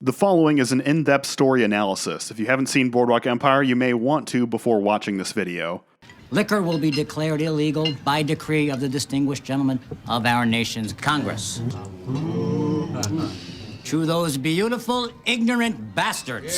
The following is an in-depth story analysis. If you haven't seen Boardwalk Empire, you may want to before watching this video. Liquor will be declared illegal by decree of the distinguished gentlemen of our nation's Congress. To those beautiful, ignorant bastards.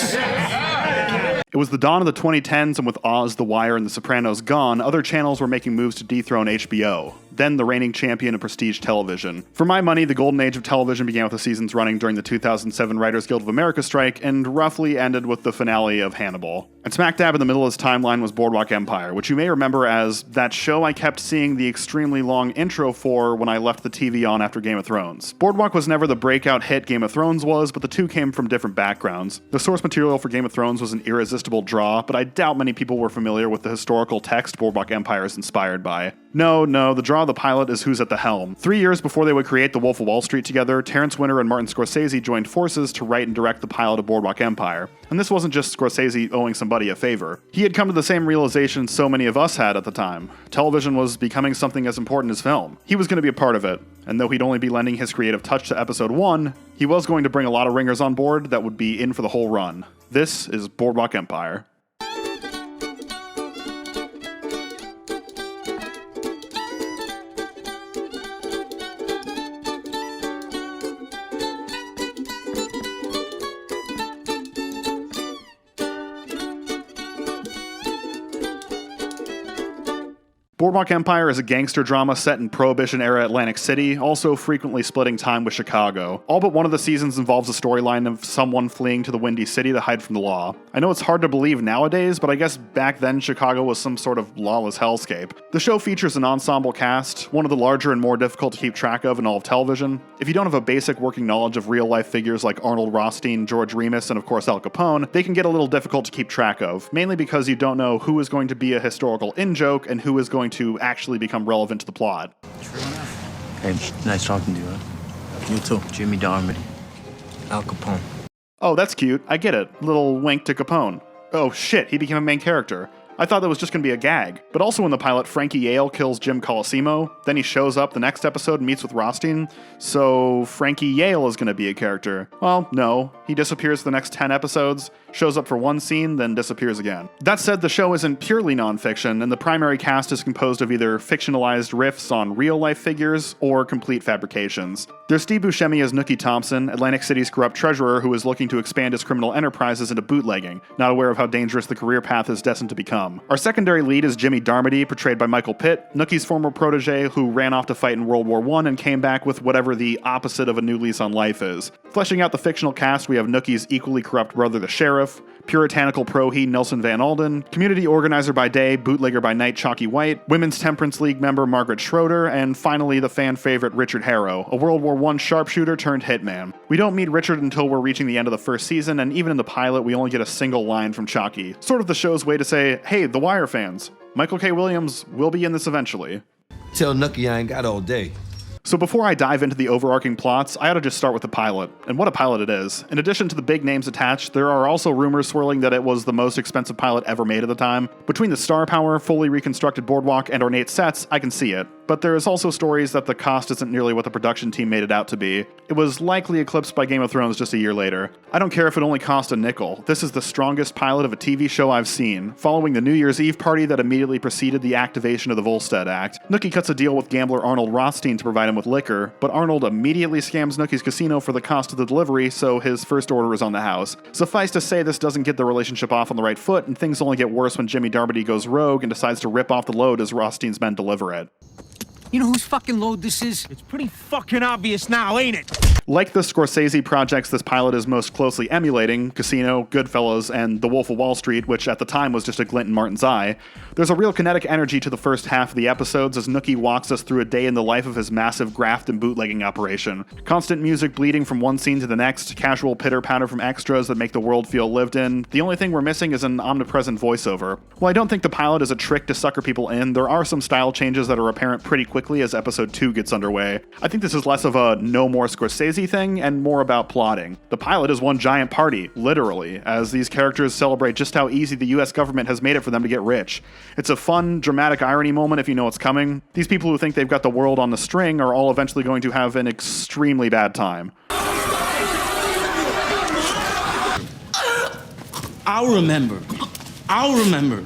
It was the dawn of the 2010s, and with Oz, The Wire, and The Sopranos gone, other channels were making moves to dethrone HBO, then the reigning champion of prestige television. For my money, the golden age of television began with the seasons running during the 2007 Writers Guild of America strike, and roughly ended with the finale of Hannibal. And smack dab in the middle of this timeline was Boardwalk Empire, which you may remember as that show I kept seeing the extremely long intro for when I left the TV on after Game of Thrones. Boardwalk was never the breakout hit Game of Thrones was, but the two came from different backgrounds. The source material for Game of Thrones was an irresistible draw, but I doubt many people were familiar with the historical text Boardwalk Empire is inspired by. No, the draw of the pilot is who's at the helm. 3 years before they would create The Wolf of Wall Street together, Terrence Winter and Martin Scorsese joined forces to write and direct the pilot of Boardwalk Empire. And this wasn't just Scorsese owing somebody a favor. He had come to the same realization so many of us had at the time. Television was becoming something as important as film. He was going to be a part of it, and though he'd only be lending his creative touch to episode 1, he was going to bring a lot of ringers on board that would be in for the whole run. This is Boardwalk Empire. Boardwalk Empire is a gangster drama set in Prohibition-era Atlantic City, also frequently splitting time with Chicago. All but one of the seasons involves a storyline of someone fleeing to the Windy City to hide from the law. I know it's hard to believe nowadays, but I guess back then Chicago was some sort of lawless hellscape. The show features an ensemble cast, one of the larger and more difficult to keep track of in all of television. If you don't have a basic working knowledge of real-life figures like Arnold Rothstein, George Remus, and of course Al Capone, they can get a little difficult to keep track of, mainly because you don't know who is going to be a historical in-joke and who is going to actually become relevant to the plot. True enough. Hey, nice talking to you, huh? You too. Jimmy Darmody. Al Capone. Oh, that's cute. I get it. Little wink to Capone. Oh shit, he became a main character. I thought that was just going to be a gag. But also in the pilot, Frankie Yale kills Jim Colosimo, then he shows up the next episode and meets with Rothstein, so Frankie Yale is going to be a character. Well, no. He disappears for the next 10 episodes, shows up for one scene, then disappears again. That said, the show isn't purely nonfiction, and the primary cast is composed of either fictionalized riffs on real-life figures or complete fabrications. There's Steve Buscemi as Nookie Thompson, Atlantic City's corrupt treasurer who is looking to expand his criminal enterprises into bootlegging, not aware of how dangerous the career path is destined to become. Our secondary lead is Jimmy Darmody, portrayed by Michael Pitt, Nookie's former protege who ran off to fight in World War I and came back with whatever the opposite of a new lease on life is. Fleshing out the fictional cast, we have Nookie's equally corrupt brother, the sheriff, puritanical pro-he Nelson Van Alden, community organizer by day, bootlegger by night Chalky White, Women's Temperance League member Margaret Schroeder, and finally the fan favorite Richard Harrow, a World War I sharpshooter turned hitman. We don't meet Richard until we're reaching the end of the first season, and even in the pilot we only get a single line from Chalky. Sort of the show's way to say, hey, The Wire fans, Michael K. Williams will be in this eventually. Tell Nookie I ain't got all day. So before I dive into the overarching plots, I ought to just start with the pilot, and what a pilot it is. In addition to the big names attached, there are also rumors swirling that it was the most expensive pilot ever made at the time. Between the star power, fully reconstructed boardwalk, and ornate sets, I can see it. But there is also stories that the cost isn't nearly what the production team made it out to be. It was likely eclipsed by Game of Thrones just a year later. I don't care if it only cost a nickel. This is the strongest pilot of a TV show I've seen. Following the New Year's Eve party that immediately preceded the activation of the Volstead Act, Nookie cuts a deal with gambler Arnold Rothstein to provide him with liquor, but Arnold immediately scams Nookie's casino for the cost of the delivery, so his first order is on the house. Suffice to say, this doesn't get the relationship off on the right foot, and things only get worse when Jimmy Darmody goes rogue and decides to rip off the load as Rothstein's men deliver it. You know whose fucking load this is? It's pretty fucking obvious now, ain't it? Like the Scorsese projects this pilot is most closely emulating, Casino, Goodfellas, and The Wolf of Wall Street, which at the time was just a glint in Martin's eye, there's a real kinetic energy to the first half of the episodes as Nookie walks us through a day in the life of his massive graft and bootlegging operation. Constant music bleeding from one scene to the next, casual pitter-patter from extras that make the world feel lived in. The only thing we're missing is an omnipresent voiceover. While I don't think the pilot is a trick to sucker people in, there are some style changes that are apparent pretty quickly as episode 2 gets underway. I think this is less of a no more Scorsese thing and more about plotting. The pilot is one giant party, literally, as these characters celebrate just how easy the US government has made it for them to get rich. It's a fun, dramatic irony moment if you know what's coming. These people who think they've got the world on the string are all eventually going to have an extremely bad time. I'll remember. I'll remember.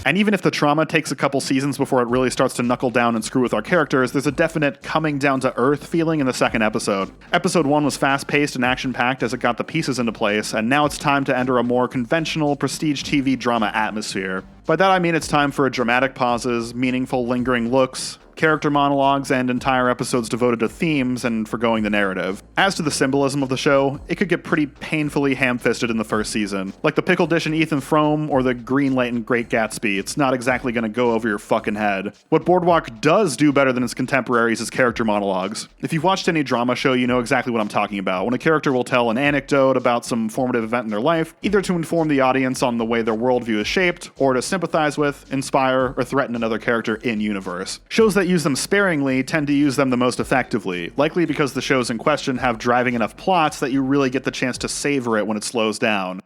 And even if the trauma takes a couple seasons before it really starts to knuckle down and screw with our characters, there's a definite coming down to earth feeling in the second episode. Episode 1 was fast-paced and action-packed as it got the pieces into place, and now it's time to enter a more conventional prestige TV drama atmosphere. By that I mean it's time for dramatic pauses, meaningful lingering looks, character monologues, and entire episodes devoted to themes and forgoing the narrative. As to the symbolism of the show, it could get pretty painfully ham-fisted in the first season. Like the pickle dish in Ethan Frome or the green light in Great Gatsby, it's not exactly gonna go over your fucking head. What Boardwalk does do better than its contemporaries is character monologues. If you've watched any drama show, you know exactly what I'm talking about. When a character will tell an anecdote about some formative event in their life, either to inform the audience on the way their worldview is shaped, or to sympathize with, inspire, or threaten another character in-universe. Shows that use them sparingly tend to use them the most effectively, likely because the shows in question have driving enough plots that you really get the chance to savor it when it slows down.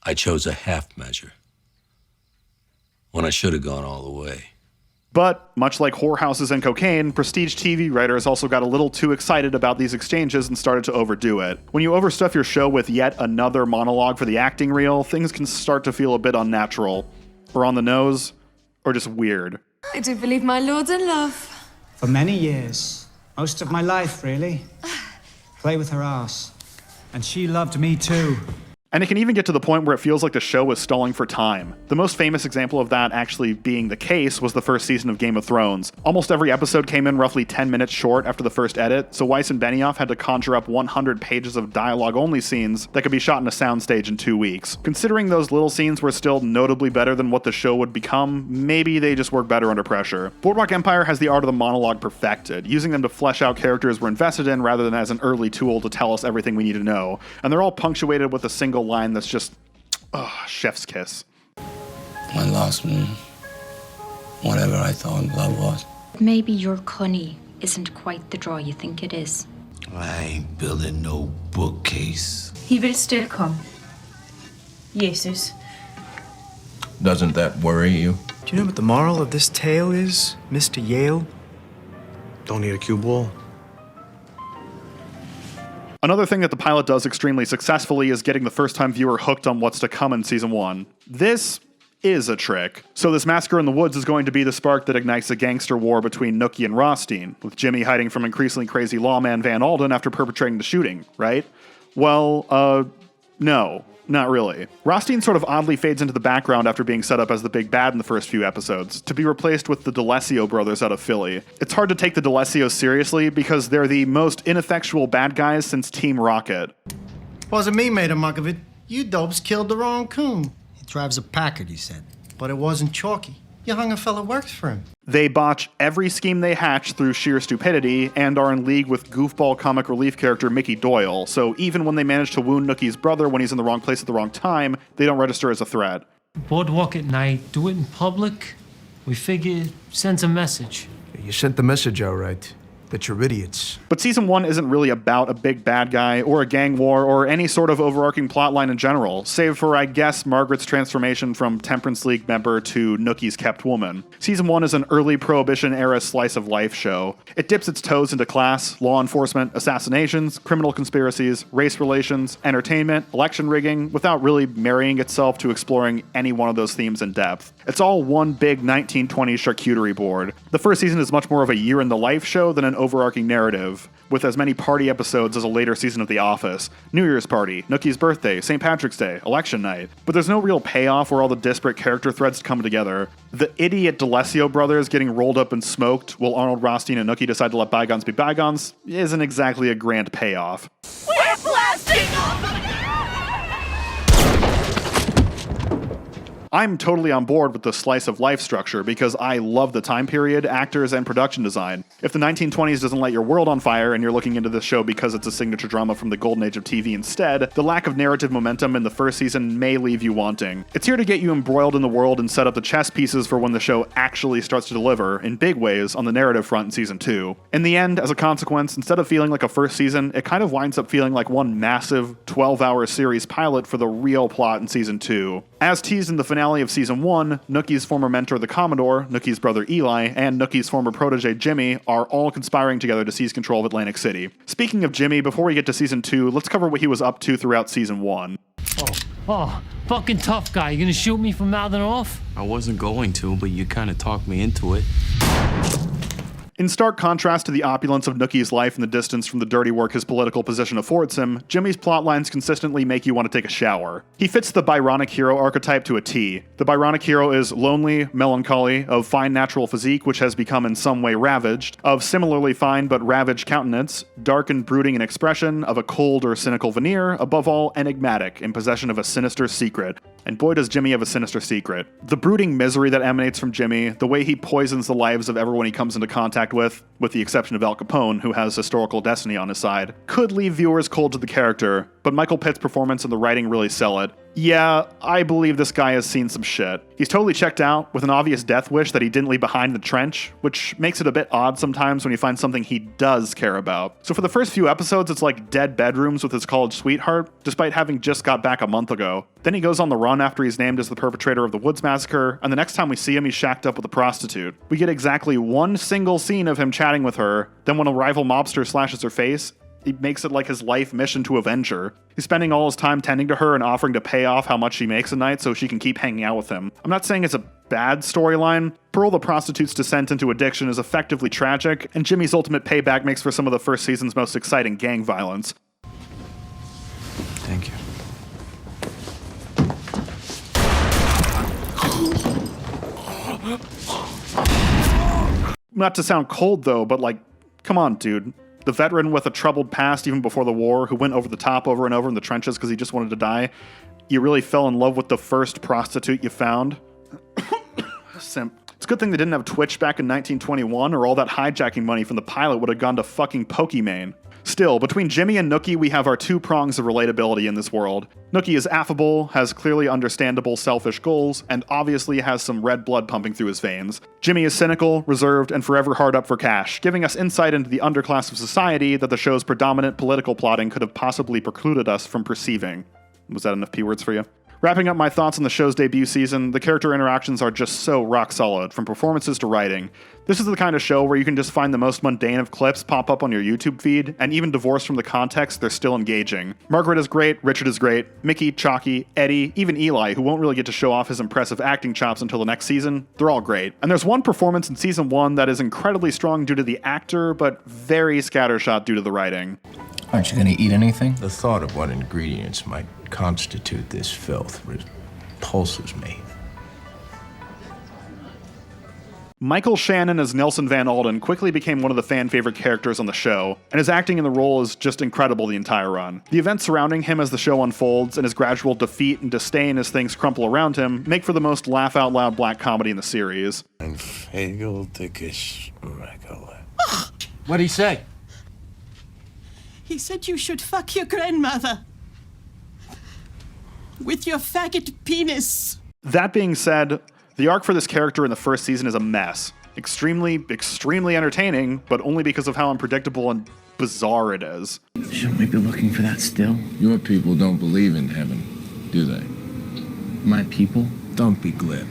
I chose a half measure when I should have gone all the way. But, much like whorehouses and cocaine, prestige TV writers also got a little too excited about these exchanges and started to overdo it. When you overstuff your show with yet another monologue for the acting reel, things can start to feel a bit unnatural, or on the nose, or just weird. I do believe my lord's in love. For many years. Most of my life, really. Play with her ass. And she loved me too. And it can even get to the point where it feels like the show is stalling for time. The most famous example of that actually being the case was the first season of Game of Thrones. Almost every episode came in roughly 10 minutes short after the first edit, so Weiss and Benioff had to conjure up 100 pages of dialogue-only scenes that could be shot in a soundstage in 2 weeks. Considering those little scenes were still notably better than what the show would become, maybe they just work better under pressure. Boardwalk Empire has the art of the monologue perfected, using them to flesh out characters we're invested in rather than as an early tool to tell us everything we need to know. And they're all punctuated with a single line that's just, chef's kiss. I lost me. Whatever I thought love was. Maybe your Connie isn't quite the draw you think it is. I ain't building no bookcase. He will still come. Jesus. Doesn't that worry you? Do you know what the moral of this tale is, Mr. Yale? Don't need a cue ball. Another thing that the pilot does extremely successfully is getting the first-time viewer hooked on what's to come in Season 1. This is a trick. So this massacre in the woods is going to be the spark that ignites a gangster war between Nookie and Rothstein, with Jimmy hiding from increasingly crazy lawman Van Alden after perpetrating the shooting, right? Well, no. Not really. Rothstein sort of oddly fades into the background after being set up as the big bad in the first few episodes, to be replaced with the D'Alessio brothers out of Philly. It's hard to take the D'Alessios seriously because they're the most ineffectual bad guys since Team Rocket. Wasn't me made a muck of it. You dopes killed the wrong coon. He drives a Packard, he said. But it wasn't Chalky. You hung a fella works for him. They botch every scheme they hatch through sheer stupidity and are in league with goofball comic relief character Mickey Doyle, so even when they manage to wound Nookie's brother when he's in the wrong place at the wrong time, they don't register as a threat. Boardwalk at night, do it in public. We figure it sends a message. You sent the message out right. That you're idiots. But Season 1 isn't really about a big bad guy, or a gang war, or any sort of overarching plotline in general, save for, I guess, Margaret's transformation from Temperance League member to Nookie's kept woman. Season 1 is an early Prohibition-era slice-of-life show. It dips its toes into class, law enforcement, assassinations, criminal conspiracies, race relations, entertainment, election rigging, without really marrying itself to exploring any one of those themes in depth. It's all one big 1920s charcuterie board. The first season is much more of a year-in-the-life show than an overarching narrative, with as many party episodes as a later season of The Office. New Year's party, Nookie's birthday, St. Patrick's Day, election night. But there's no real payoff where all the disparate character threads come together. The idiot D'Alessio brothers getting rolled up and smoked while Arnold Rothstein and Nookie decide to let bygones be bygones isn't exactly a grand payoff. We're blasting off! I'm totally on board with the slice of life structure because I love the time period, actors, and production design. If the 1920s doesn't light your world on fire and you're looking into this show because it's a signature drama from the golden age of TV instead, the lack of narrative momentum in the first season may leave you wanting. It's here to get you embroiled in the world and set up the chess pieces for when the show actually starts to deliver, in big ways, on the narrative front in Season 2. In the end, as a consequence, instead of feeling like a first season, it kind of winds up feeling like one massive 12-hour series pilot for the real plot in Season 2. As teased in the finale of Season 1, Nookie's former mentor, the Commodore, Nookie's brother Eli, and Nookie's former protege Jimmy are all conspiring together to seize control of Atlantic City. Speaking of Jimmy, before we get to Season 2, let's cover what he was up to throughout Season 1. Oh, fucking tough guy. You gonna shoot me for mouthing off? I wasn't going to, but you kind of talked me into it. In stark contrast to the opulence of Nookie's life and the distance from the dirty work his political position affords him, Jimmy's plotlines consistently make you want to take a shower. He fits the Byronic hero archetype to a T. The Byronic hero is lonely, melancholy, of fine natural physique which has become in some way ravaged, of similarly fine but ravaged countenance, dark and brooding in expression, of a cold or cynical veneer, above all enigmatic, in possession of a sinister secret. And boy does Jimmy have a sinister secret. The brooding misery that emanates from Jimmy, the way he poisons the lives of everyone he comes into contact with the exception of Al Capone, who has historical destiny on his side, could leave viewers cold to the character, but Michael Pitt's performance and the writing really sell it. Yeah, I believe this guy has seen some shit. He's totally checked out, with an obvious death wish that he didn't leave behind in the trench, which makes it a bit odd sometimes when you find something he does care about. So for the first few episodes, it's like dead bedrooms with his college sweetheart, despite having just got back a month ago. Then he goes on the run after he's named as the perpetrator of the Woods Massacre, and the next time we see him, he's shacked up with a prostitute. We get exactly one single scene of him chatting with her, then when a rival mobster slashes her face, he makes it like his life mission to avenge her. He's spending all his time tending to her and offering to pay off how much she makes a night so she can keep hanging out with him. I'm not saying it's a bad storyline. Pearl the prostitute's descent into addiction is effectively tragic, and Jimmy's ultimate payback makes for some of the first season's most exciting gang violence. Thank you. Not to sound cold though, but like, come on, dude. The veteran with a troubled past even before the war, who went over the top over and over in the trenches because he just wanted to die, you really fell in love with the first prostitute you found? Simp. It's a good thing they didn't have Twitch back in 1921, or all that hijacking money from the pilot would have gone to fucking Pokimane. Still, between Jimmy and Nookie, we have our two prongs of relatability in this world. Nookie is affable, has clearly understandable selfish goals, and obviously has some red blood pumping through his veins. Jimmy is cynical, reserved, and forever hard up for cash, giving us insight into the underclass of society that the show's predominant political plotting could have possibly precluded us from perceiving. Was that enough P-words for you? Wrapping up my thoughts on the show's debut season, the character interactions are just so rock solid, from performances to writing. This is the kind of show where you can just find the most mundane of clips pop up on your YouTube feed, and even divorced from the context, they're still engaging. Margaret is great, Richard is great, Mickey, Chalky, Eddie, even Eli, who won't really get to show off his impressive acting chops until the next season, they're all great. And there's one performance in Season 1 that is incredibly strong due to the actor, but very scattershot due to the writing. Aren't you going to eat anything? The thought of what ingredients might constitute this filth repulses me. Michael Shannon as Nelson Van Alden quickly became one of the fan-favorite characters on the show, and his acting in the role is just incredible the entire run. The events surrounding him as the show unfolds, and his gradual defeat and disdain as things crumple around him, make for the most laugh-out-loud black comedy in the series. What'd he say? He said you should fuck your grandmother. With your faggot penis. That being said, the arc for this character in the first season is a mess. Extremely, extremely entertaining, but only because of how unpredictable and bizarre it is. Shouldn't we be looking for that still? Your people don't believe in heaven, do they? My people? Don't be glib.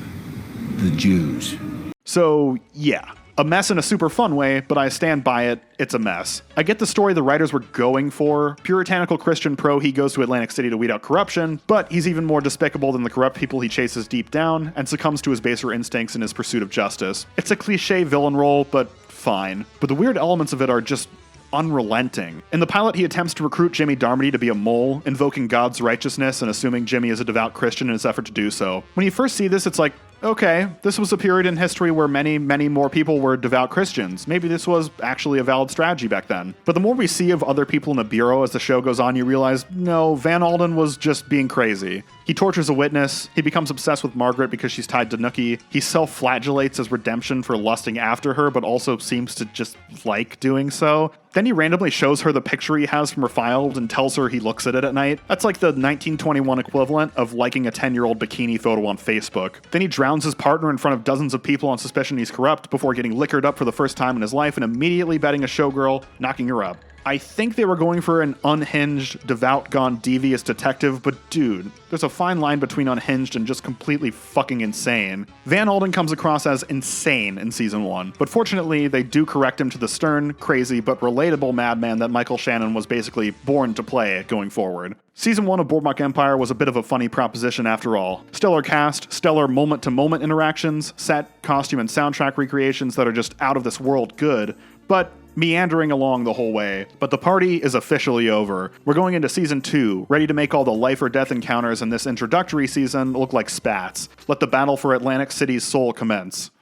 The Jews. So, yeah. A mess in a super fun way, but I stand by it, it's a mess. I get the story the writers were going for. Puritanical Christian pro, he goes to Atlantic City to weed out corruption, but he's even more despicable than the corrupt people he chases deep down, and succumbs to his baser instincts in his pursuit of justice. It's a cliche villain role, but fine. But the weird elements of it are just unrelenting. In the pilot, he attempts to recruit Jimmy Darmody to be a mole, invoking God's righteousness and assuming Jimmy is a devout Christian in his effort to do so. When you first see this, it's like, okay, this was a period in history where many, many more people were devout Christians. Maybe this was actually a valid strategy back then. But the more we see of other people in the Bureau as the show goes on, you realize, no, Van Alden was just being crazy. He tortures a witness, he becomes obsessed with Margaret because she's tied to Nookie, he self-flagellates as redemption for lusting after her, but also seems to just like doing so. Then he randomly shows her the picture he has from her file and tells her he looks at it at night. That's like the 1921 equivalent of liking a 10-year-old bikini photo on Facebook. Then he drowns his partner in front of dozens of people on suspicion he's corrupt before getting liquored up for the first time in his life and immediately betting a showgirl, knocking her up. I think they were going for an unhinged, devout, gone devious detective, but dude, there's a fine line between unhinged and just completely fucking insane. Van Alden comes across as insane in season 1, but fortunately they do correct him to the stern, crazy, but relatable madman that Michael Shannon was basically born to play going forward. Season 1 of Boardwalk Empire was a bit of a funny proposition after all. Stellar cast, stellar moment-to-moment interactions, set, costume, and soundtrack recreations that are just out of this world good, but meandering along the whole way. But the party is officially over. We're going into season 2, ready to make all the life or death encounters in this introductory season look like spats. Let the battle for Atlantic City's soul commence.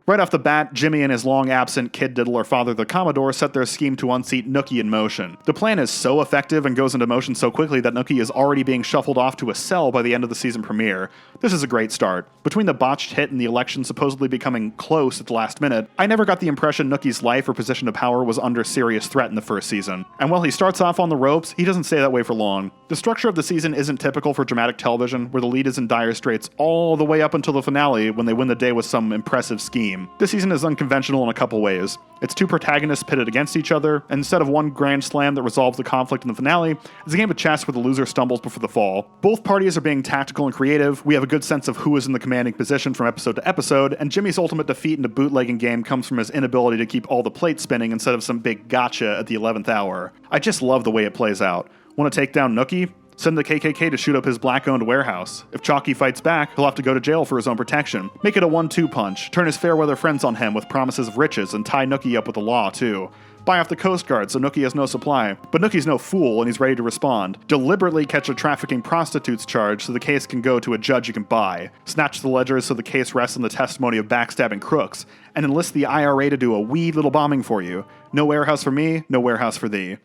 Right off the bat, Jimmy and his long-absent kid diddler father, the Commodore, set their scheme to unseat Nookie in motion. The plan is so effective and goes into motion so quickly that Nookie is already being shuffled off to a cell by the end of the season premiere. This is a great start. Between the botched hit and the election supposedly becoming close at the last minute, I never got the impression Nookie's life or position of power was under serious threat in the first season. And while he starts off on the ropes, he doesn't stay that way for long. The structure of the season isn't typical for dramatic television, where the lead is in dire straits all the way up until the finale when they win the day with some impressive scheme. This season is unconventional in a couple ways. It's two protagonists pitted against each other, and instead of one grand slam that resolves the conflict in the finale, it's a game of chess where the loser stumbles before the fall. Both parties are being tactical and creative, we have a good sense of who is in the commanding position from episode to episode, and Jimmy's ultimate defeat in a bootlegging game comes from his inability to keep all the plates spinning instead of some big gotcha at the 11th hour. I just love the way it plays out. Want to take down Nookie? Send the KKK to shoot up his black-owned warehouse. If Chalky fights back, he'll have to go to jail for his own protection. Make it a 1-2 punch. Turn his fair-weather friends on him with promises of riches and tie Nookie up with the law, too. Buy off the Coast Guard so Nookie has no supply. But Nookie's no fool and he's ready to respond. Deliberately catch a trafficking prostitutes charge so the case can go to a judge you can buy. Snatch the ledgers so the case rests on the testimony of backstabbing crooks. And enlist the IRA to do a wee little bombing for you. No warehouse for me, no warehouse for thee.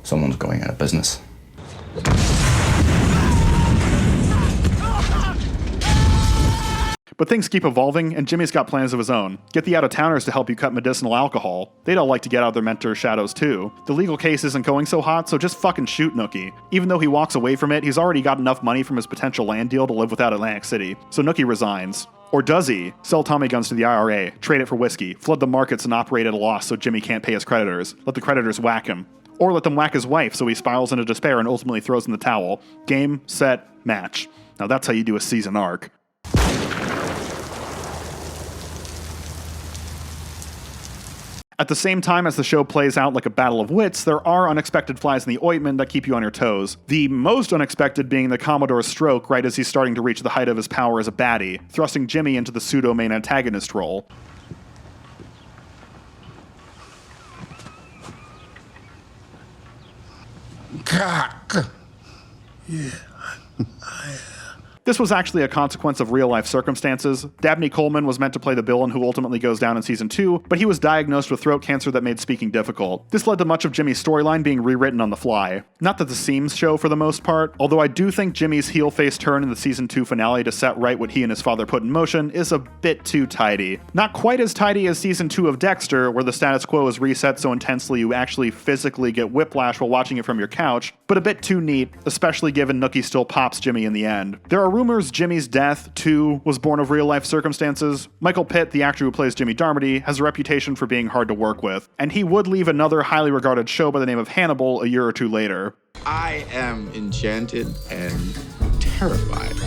Someone's going out of business. But things keep evolving, and Jimmy's got plans of his own. Get the out-of-towners to help you cut medicinal alcohol. They'd all like to get out of their mentor's shadows too. The legal case isn't going so hot, so just fucking shoot Nookie. Even though he walks away from it, he's already got enough money from his potential land deal to live without Atlantic City. So Nookie resigns. Or does he? Sell Tommy guns to the IRA, trade it for whiskey, flood the markets and operate at a loss so Jimmy can't pay his creditors. Let the creditors whack him. Or let them whack his wife so he spirals into despair and ultimately throws in the towel. Game, set, match. Now that's how you do a season arc. At the same time as the show plays out like a battle of wits, there are unexpected flies in the ointment that keep you on your toes. The most unexpected being the Commodore's stroke right as he's starting to reach the height of his power as a baddie, thrusting Jimmy into the pseudo-main antagonist role. Yeah. This was actually a consequence of real-life circumstances. Dabney Coleman was meant to play the villain who ultimately goes down in season 2, but he was diagnosed with throat cancer that made speaking difficult. This led to much of Jimmy's storyline being rewritten on the fly. Not that the seams show for the most part, although I do think Jimmy's heel-face turn in the season 2 finale to set right what he and his father put in motion is a bit too tidy. Not quite as tidy as season 2 of Dexter, where the status quo is reset so intensely you actually physically get whiplash while watching it from your couch, but a bit too neat, especially given Nookie still pops Jimmy in the end. There are rumors Jimmy's death, too, was born of real-life circumstances. Michael Pitt, the actor who plays Jimmy Darmody, has a reputation for being hard to work with, and he would leave another highly regarded show by the name of Hannibal a year or two later. I am enchanted and terrified.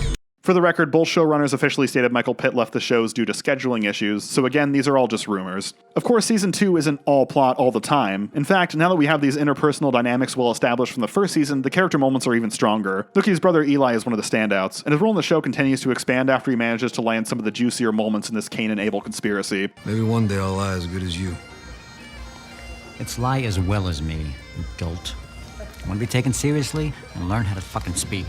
For the record, both showrunners officially stated Michael Pitt left the shows due to scheduling issues, so again, these are all just rumors. Of course, season 2 isn't all plot all the time. In fact, now that we have these interpersonal dynamics well established from the first season, the character moments are even stronger. Nookie's brother Eli is one of the standouts, and his role in the show continues to expand after he manages to land some of the juicier moments in this Cain and Abel conspiracy. Maybe one day I'll lie as good as you. It's lie as well as me, you dolt. Want to be taken seriously? And learn how to fucking speak.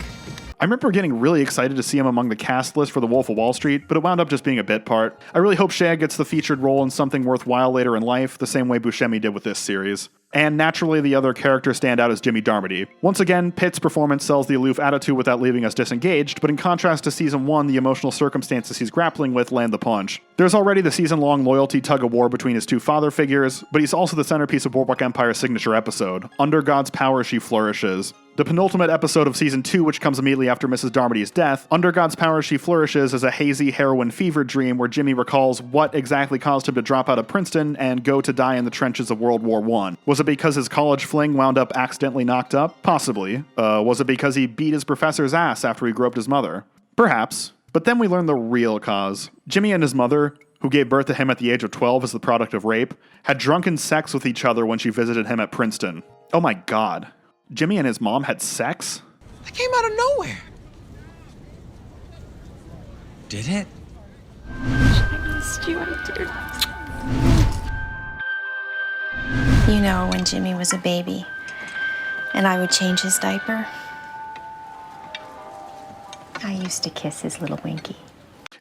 I remember getting really excited to see him among the cast list for The Wolf of Wall Street, but it wound up just being a bit part. I really hope Shae gets the featured role in something worthwhile later in life, the same way Buscemi did with this series. And naturally, the other character standout is Jimmy Darmody. Once again, Pitt's performance sells the aloof attitude without leaving us disengaged, but in contrast to Season 1, the emotional circumstances he's grappling with land the punch. There's already the season-long loyalty tug-of-war between his two father figures, but he's also the centerpiece of Boardwalk Empire's signature episode, Under God's Power She Flourishes. The penultimate episode of Season 2, which comes immediately after Mrs. Darmody's death, Under God's Power She Flourishes, is a hazy heroin fever dream where Jimmy recalls what exactly caused him to drop out of Princeton and go to die in the trenches of World War I. Was it because his college fling wound up accidentally knocked up? Possibly. Was it because he beat his professor's ass after he groped his mother? Perhaps. But then we learn the real cause. Jimmy and his mother, who gave birth to him at the age of 12 as the product of rape, had drunken sex with each other when she visited him at Princeton. Oh my god. Jimmy and his mom had sex? I came out of nowhere. Did it? I missed you, I do. You know, when Jimmy was a baby, and I would change his diaper, I used to kiss his little winky.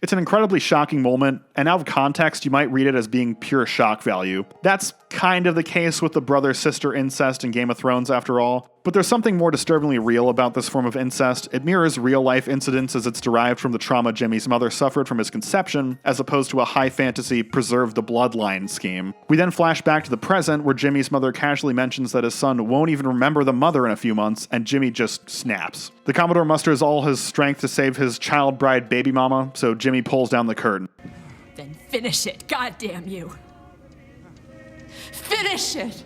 It's an incredibly shocking moment, and out of context, you might read it as being pure shock value. That's kind of the case with the brother-sister incest in Game of Thrones, after all. But there's something more disturbingly real about this form of incest. It mirrors real-life incidents as it's derived from the trauma Jimmy's mother suffered from his conception, as opposed to a high-fantasy preserve-the-bloodline scheme. We then flash back to the present, where Jimmy's mother casually mentions that his son won't even remember the mother in a few months, and Jimmy just snaps. The Commodore musters all his strength to save his child bride baby mama, so Jimmy pulls down the curtain. Then finish it, goddamn you. Finish it!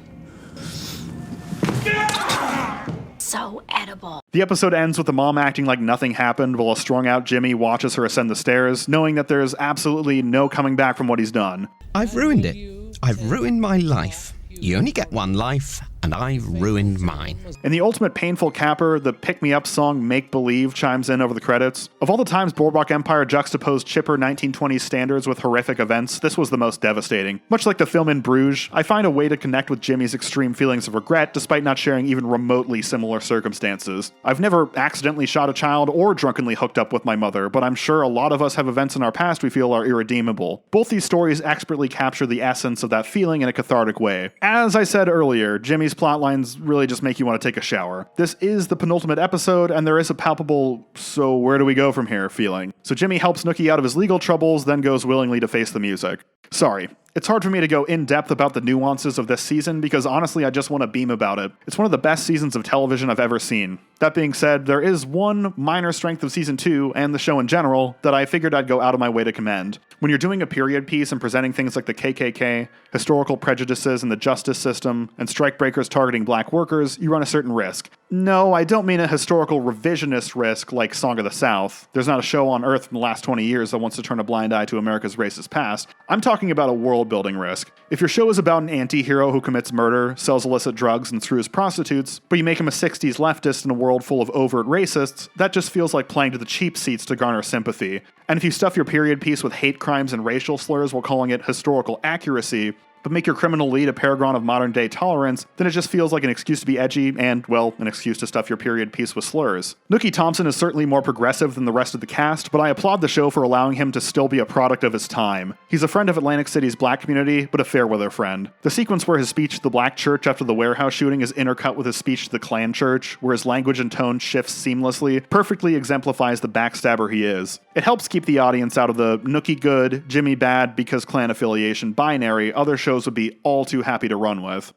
So edible. The episode ends with the mom acting like nothing happened while a strung-out Jimmy watches her ascend the stairs, knowing that there's absolutely no coming back from what he's done. I've ruined it. I've ruined my life. You only get one life, and I've ruined mine. In the ultimate painful capper, the pick-me-up song Make Believe chimes in over the credits. Of all the times Boardwalk Empire juxtaposed chipper 1920s standards with horrific events, this was the most devastating. Much like the film In Bruges, I find a way to connect with Jimmy's extreme feelings of regret despite not sharing even remotely similar circumstances. I've never accidentally shot a child or drunkenly hooked up with my mother, but I'm sure a lot of us have events in our past we feel are irredeemable. Both these stories expertly capture the essence of that feeling in a cathartic way. As I said earlier, Jimmy's plot lines really just make you want to take a shower. This is the penultimate episode, and there is a palpable, so where do we go from here feeling. So Jimmy helps Nookie out of his legal troubles, then goes willingly to face the music. Sorry. It's hard for me to go in-depth about the nuances of this season because honestly I just want to beam about it. It's one of the best seasons of television I've ever seen. That being said, there is one minor strength of Season 2, and the show in general, that I figured I'd go out of my way to commend. When you're doing a period piece and presenting things like the KKK, historical prejudices in the justice system, and strikebreakers targeting black workers, you run a certain risk. No, I don't mean a historical revisionist risk like Song of the South. There's not a show on Earth in the last 20 years that wants to turn a blind eye to America's racist past. I'm talking about a world-building risk. If your show is about an anti-hero who commits murder, sells illicit drugs, and screws prostitutes, but you make him a 60s leftist in a world full of overt racists, that just feels like playing to the cheap seats to garner sympathy. And if you stuff your period piece with hate crimes and racial slurs while calling it historical accuracy, but make your criminal lead a paragon of modern-day tolerance, then it just feels like an excuse to be edgy and, well, an excuse to stuff your period piece with slurs. Nookie Thompson is certainly more progressive than the rest of the cast, but I applaud the show for allowing him to still be a product of his time. He's a friend of Atlantic City's black community, but a fair-weather friend. The sequence where his speech to the black church after the warehouse shooting is intercut with his speech to the Klan church, where his language and tone shifts seamlessly, perfectly exemplifies the backstabber he is. It helps keep the audience out of the Nookie good, Jimmy bad because Klan affiliation binary other shows would be all too happy to run with.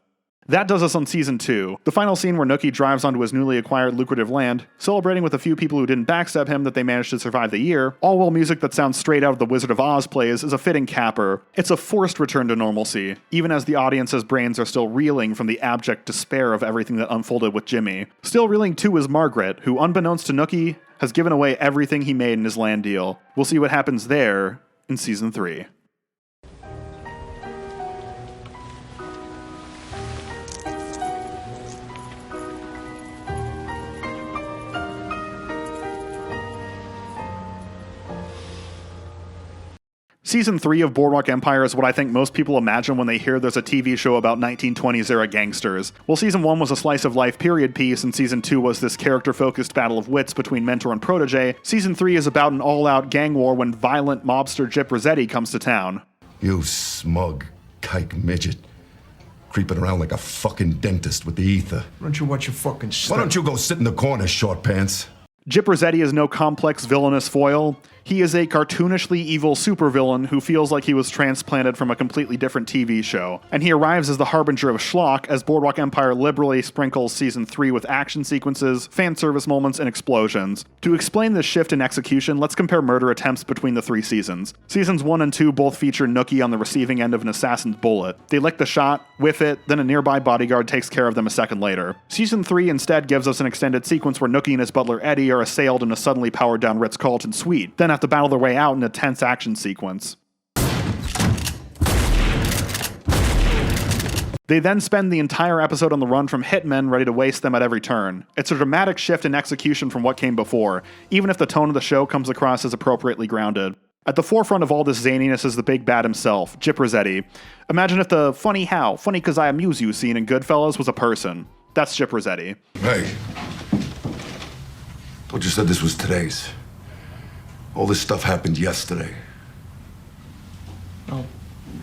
That does us on Season 2. The final scene where Nookie drives onto his newly acquired lucrative land, celebrating with a few people who didn't backstab him that they managed to survive the year, all while music that sounds straight out of The Wizard of Oz plays, is a fitting capper. It's a forced return to normalcy, even as the audience's brains are still reeling from the abject despair of everything that unfolded with Jimmy. Still reeling too is Margaret, who, unbeknownst to Nookie, has given away everything he made in his land deal. We'll see what happens there in Season 3. Season 3 of Boardwalk Empire is what I think most people imagine when they hear there's a TV show about 1920s-era gangsters. While Season 1 was a slice-of-life period piece and Season 2 was this character-focused battle of wits between mentor and protege, Season 3 is about an all-out gang war when violent mobster Gyp Rossetti comes to town. You smug kike midget. Creeping around like a fucking dentist with the ether. Why don't you watch your fucking stuff? Why don't you go sit in the corner, short pants? Gyp Rossetti is no complex villainous foil. He is a cartoonishly evil supervillain who feels like he was transplanted from a completely different TV show. And he arrives as the harbinger of schlock as Boardwalk Empire liberally sprinkles Season 3 with action sequences, fan service moments, and explosions. To explain this shift in execution, let's compare murder attempts between the 3 seasons. Seasons 1 and 2 both feature Nookie on the receiving end of an assassin's bullet. They lick the shot, whiff it, then a nearby bodyguard takes care of them a second later. Season 3 instead gives us an extended sequence where Nookie and his butler Eddie are assailed in a suddenly powered down Ritz-Carlton suite, then have to battle their way out in a tense action sequence. They then spend the entire episode on the run from hitmen ready to waste them at every turn. It's a dramatic shift in execution from what came before, even if the tone of the show comes across as appropriately grounded. At the forefront of all this zaniness is the big bad himself, Gyp Rossetti. Imagine if the funny 'cause I amuse you' scene in Goodfellas was a person. That's Gyp Rossetti. Hey. Thought you said this was today's. All this stuff happened yesterday. Oh,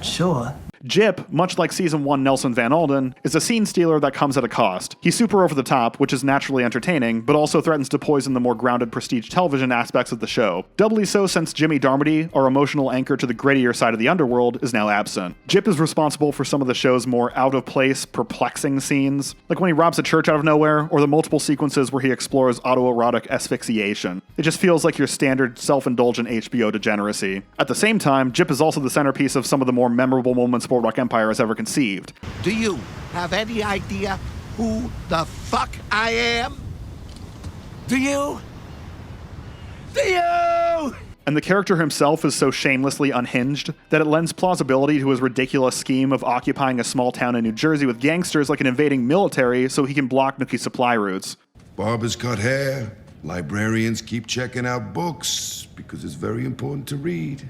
sure. Gyp, much like Season 1 Nelson Van Alden, is a scene stealer that comes at a cost. He's super over the top, which is naturally entertaining, but also threatens to poison the more grounded prestige television aspects of the show. Doubly so since Jimmy Darmody, our emotional anchor to the grittier side of the underworld, is now absent. Gyp is responsible for some of the show's more out-of-place, perplexing scenes, like when he robs a church out of nowhere, or the multiple sequences where he explores autoerotic asphyxiation. It just feels like your standard self-indulgent HBO degeneracy. At the same time, Gyp is also the centerpiece of some of the more memorable moments Boardwalk Empire has ever conceived. Do you have any idea who the fuck I am? Do you? Do you? And the character himself is so shamelessly unhinged that it lends plausibility to his ridiculous scheme of occupying a small town in New Jersey with gangsters like an invading military so he can block Nookie's supply routes. Barbers cut hair. Librarians keep checking out books because it's very important to read.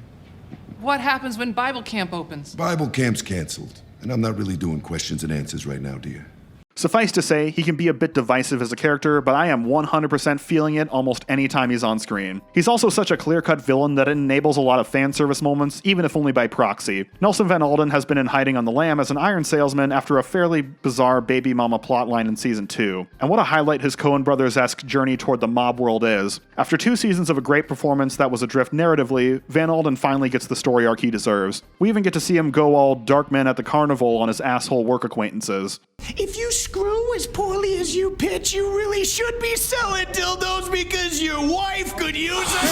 What happens when Bible camp opens? Bible camp's canceled, and I'm not really doing questions and answers right now, dear. Suffice to say, he can be a bit divisive as a character, but I am 100% feeling it almost any time he's on screen. He's also such a clear-cut villain that it enables a lot of fan service moments, even if only by proxy. Nelson Van Alden has been in hiding on the lam as an iron salesman after a fairly bizarre baby mama plotline in Season 2. And what a highlight his Coen Brothers-esque journey toward the mob world is. After 2 seasons of a great performance that was adrift narratively, Van Alden finally gets the story arc he deserves. We even get to see him go all Darkman at the carnival on his asshole work acquaintances. If you screw as poorly as you pitch, you really should be selling dildos because your wife could use them.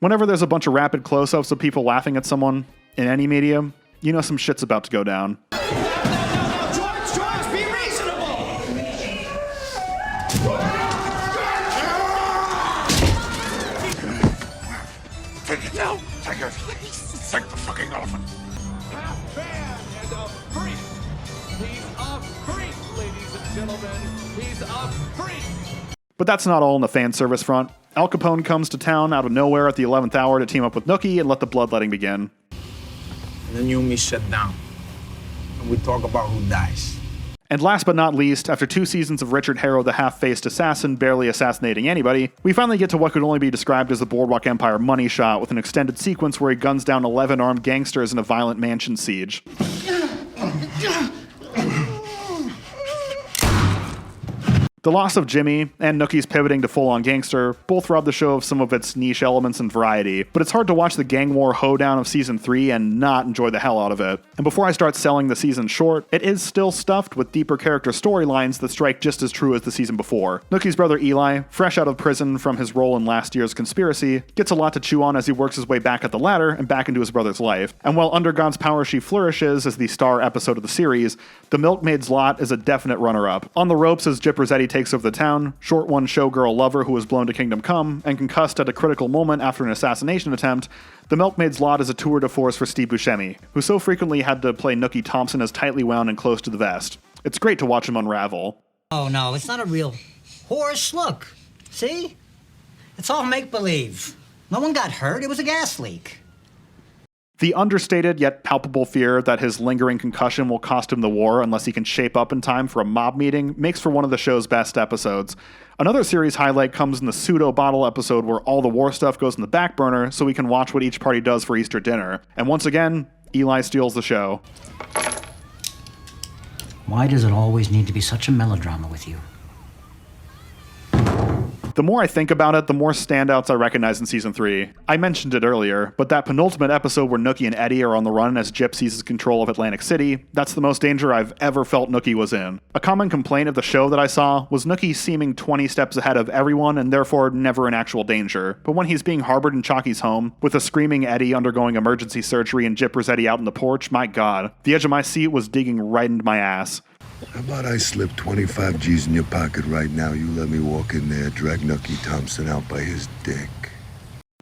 Whenever there's a bunch of rapid close-ups of people laughing at someone in any medium, you know some shit's about to go down. George, be reasonable. Take it down. Take it. Take the fucking elephant. But that's not all in the fan service front. Al Capone comes to town out of nowhere at the 11th hour to team up with Nookie and let the bloodletting begin. And then you and me sit down, and we talk about who dies. And last but not least, after 2 seasons of Richard Harrow the half-faced assassin barely assassinating anybody, we finally get to what could only be described as the Boardwalk Empire money shot with an extended sequence where he guns down 11 armed gangsters in a violent mansion siege. The loss of Jimmy and Nookie's pivoting to full-on gangster both rob the show of some of its niche elements and variety, but it's hard to watch the gang war hoedown of Season 3 and not enjoy the hell out of it. And before I start selling the season short, it is still stuffed with deeper character storylines that strike just as true as the season before. Nookie's brother Eli, fresh out of prison from his role in last year's conspiracy, gets a lot to chew on as he works his way back at the ladder and back into his brother's life. And while Under God's Power She Flourishes is the star episode of the series, The Milkmaid's Lot is a definite runner-up. On the ropes as Gyp Rossetti takes over the town, short one showgirl lover who was blown to Kingdom Come, and concussed at a critical moment after an assassination attempt, The Milkmaid's Lot is a tour de force for Steve Buscemi, who so frequently had to play Nookie Thompson as tightly wound and close to the vest. It's great to watch him unravel. Oh no, it's not a real horse. Look, see? It's all make-believe. No one got hurt. It was a gas leak. The understated yet palpable fear that his lingering concussion will cost him the war unless he can shape up in time for a mob meeting makes for one of the show's best episodes. Another series highlight comes in the pseudo-bottle episode where all the war stuff goes in the back burner so we can watch what each party does for Easter dinner. And once again, Eli steals the show. Why does it always need to be such a melodrama with you? The more I think about it, the more standouts I recognize in Season 3. I mentioned it earlier, but that penultimate episode where Nookie and Eddie are on the run as Gyp seizes control of Atlantic City, that's the most danger I've ever felt Nookie was in. A common complaint of the show that I saw was Nookie seeming 20 steps ahead of everyone and therefore never in actual danger. But when he's being harbored in Chalky's home, with a screaming Eddie undergoing emergency surgery and Gyp Rossetti out on the porch, my god, the edge of my seat was digging right into my ass. How about I slip 25 G's in your pocket right now? You let me walk in there, drag Nookie Thompson out by his dick.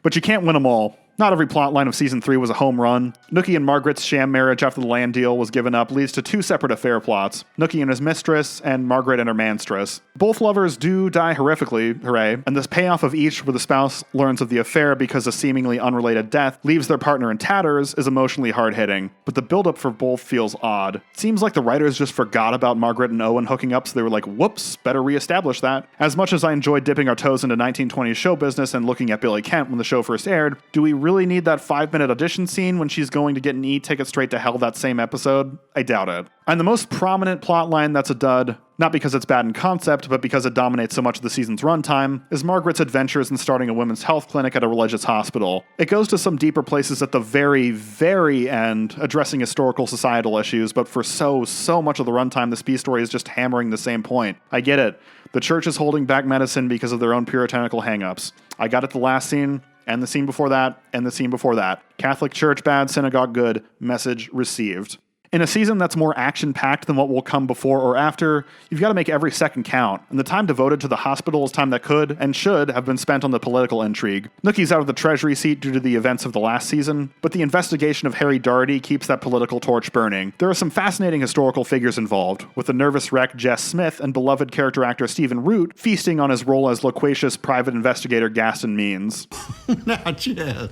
But you can't win them all. Not every plotline of Season 3 was a home run. Nookie and Margaret's sham marriage after the land deal was given up leads to two separate affair plots, Nookie and his mistress, and Margaret and her manstress. Both lovers do die horrifically, hooray, and this payoff of each where the spouse learns of the affair because a seemingly unrelated death leaves their partner in tatters is emotionally hard-hitting. But the build-up for both feels odd. It seems like the writers just forgot about Margaret and Owen hooking up, so they were like, whoops, better reestablish that. As much as I enjoyed dipping our toes into 1920s show business and looking at Billy Kent when the show first aired, do we really need that 5-minute audition scene when she's going to get an e-ticket straight to hell that same episode? I doubt it. And the most prominent plotline that's a dud, not because it's bad in concept, but because it dominates so much of the season's runtime, is Margaret's adventures in starting a women's health clinic at a religious hospital. It goes to some deeper places at the very, very end, addressing historical societal issues, but for so much of the runtime, this B-story is just hammering the same point. I get it. The church is holding back medicine because of their own puritanical hang-ups. I got it the last scene, and the scene before that, and the scene before that. Catholic Church bad, synagogue good, message received. In a season that's more action-packed than what will come before or after, you've got to make every second count, and the time devoted to the hospital is time that could and should have been spent on the political intrigue. Nookie's out of the treasury seat due to the events of the last season, but the investigation of Harry Daugherty keeps that political torch burning. There are some fascinating historical figures involved, with the nervous wreck Jess Smith and beloved character actor Stephen Root feasting on his role as loquacious private investigator Gaston Means. Now, Jess,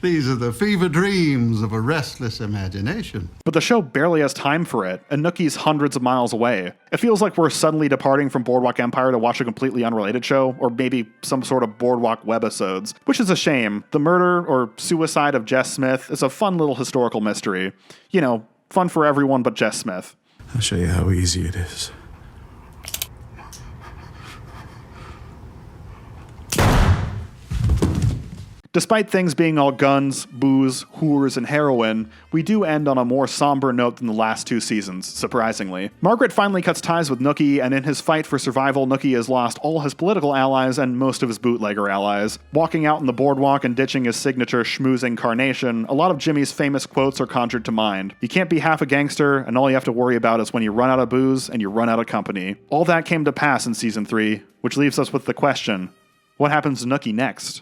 these are the fever dreams of a restless imagination. But the show barely has time for it, and Nookie's hundreds of miles away. It feels like we're suddenly departing from Boardwalk Empire to watch a completely unrelated show, or maybe some sort of Boardwalk webisodes, which is a shame. The murder or suicide of Jess Smith is a fun little historical mystery. You know, fun for everyone but Jess Smith. I'll show you how easy it is. Despite things being all guns, booze, whores, and heroin, we do end on a more somber note than the last two seasons, surprisingly. Margaret finally cuts ties with Nookie, and in his fight for survival, Nookie has lost all his political allies and most of his bootlegger allies. Walking out on the boardwalk and ditching his signature schmoozing carnation, a lot of Jimmy's famous quotes are conjured to mind. You can't be half a gangster, and all you have to worry about is when you run out of booze and you run out of company. All that came to pass in Season 3, which leaves us with the question, what happens to Nookie next?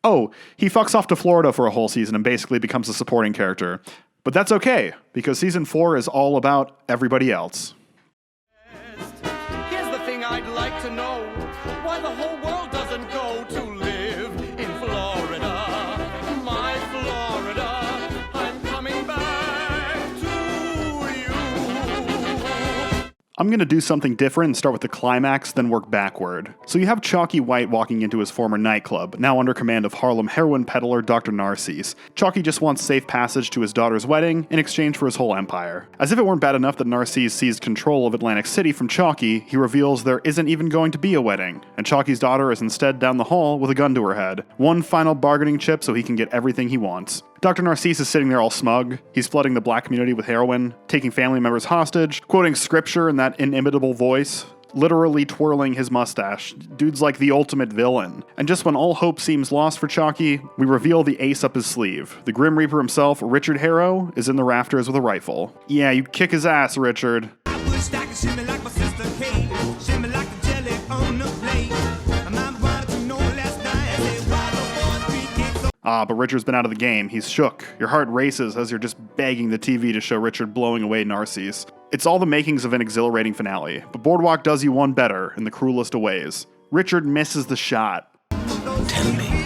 Oh, he fucks off to Florida for a whole season and basically becomes a supporting character. But that's okay, because Season 4 is all about everybody else. Here's the thing I'd like to know, why the whole world doesn't go to live in Florida. My Florida, I'm coming back to you. I'm going to do something different and start with the climax, then work backward. So you have Chalky White walking into his former nightclub, now under command of Harlem heroin peddler Dr. Narcisse. Chalky just wants safe passage to his daughter's wedding in exchange for his whole empire. As if it weren't bad enough that Narcisse seized control of Atlantic City from Chalky, he reveals there isn't even going to be a wedding, and Chalky's daughter is instead down the hall with a gun to her head. One final bargaining chip so he can get everything he wants. Dr. Narcisse is sitting there all smug. He's flooding the black community with heroin, taking family members hostage, quoting scripture in that inimitable voice, literally twirling his mustache. Dude's like the ultimate villain. And just when all hope seems lost for Chalky, we reveal the ace up his sleeve. The Grim Reaper himself, Richard Harrow, is in the rafters with a rifle. Yeah, you kick his ass, Richard. But Richard's been out of the game. He's shook. Your heart races as you're just begging the TV to show Richard blowing away Narcisse. It's all the makings of an exhilarating finale, but Boardwalk does you one better in the cruelest of ways. Richard misses the shot. Tell me.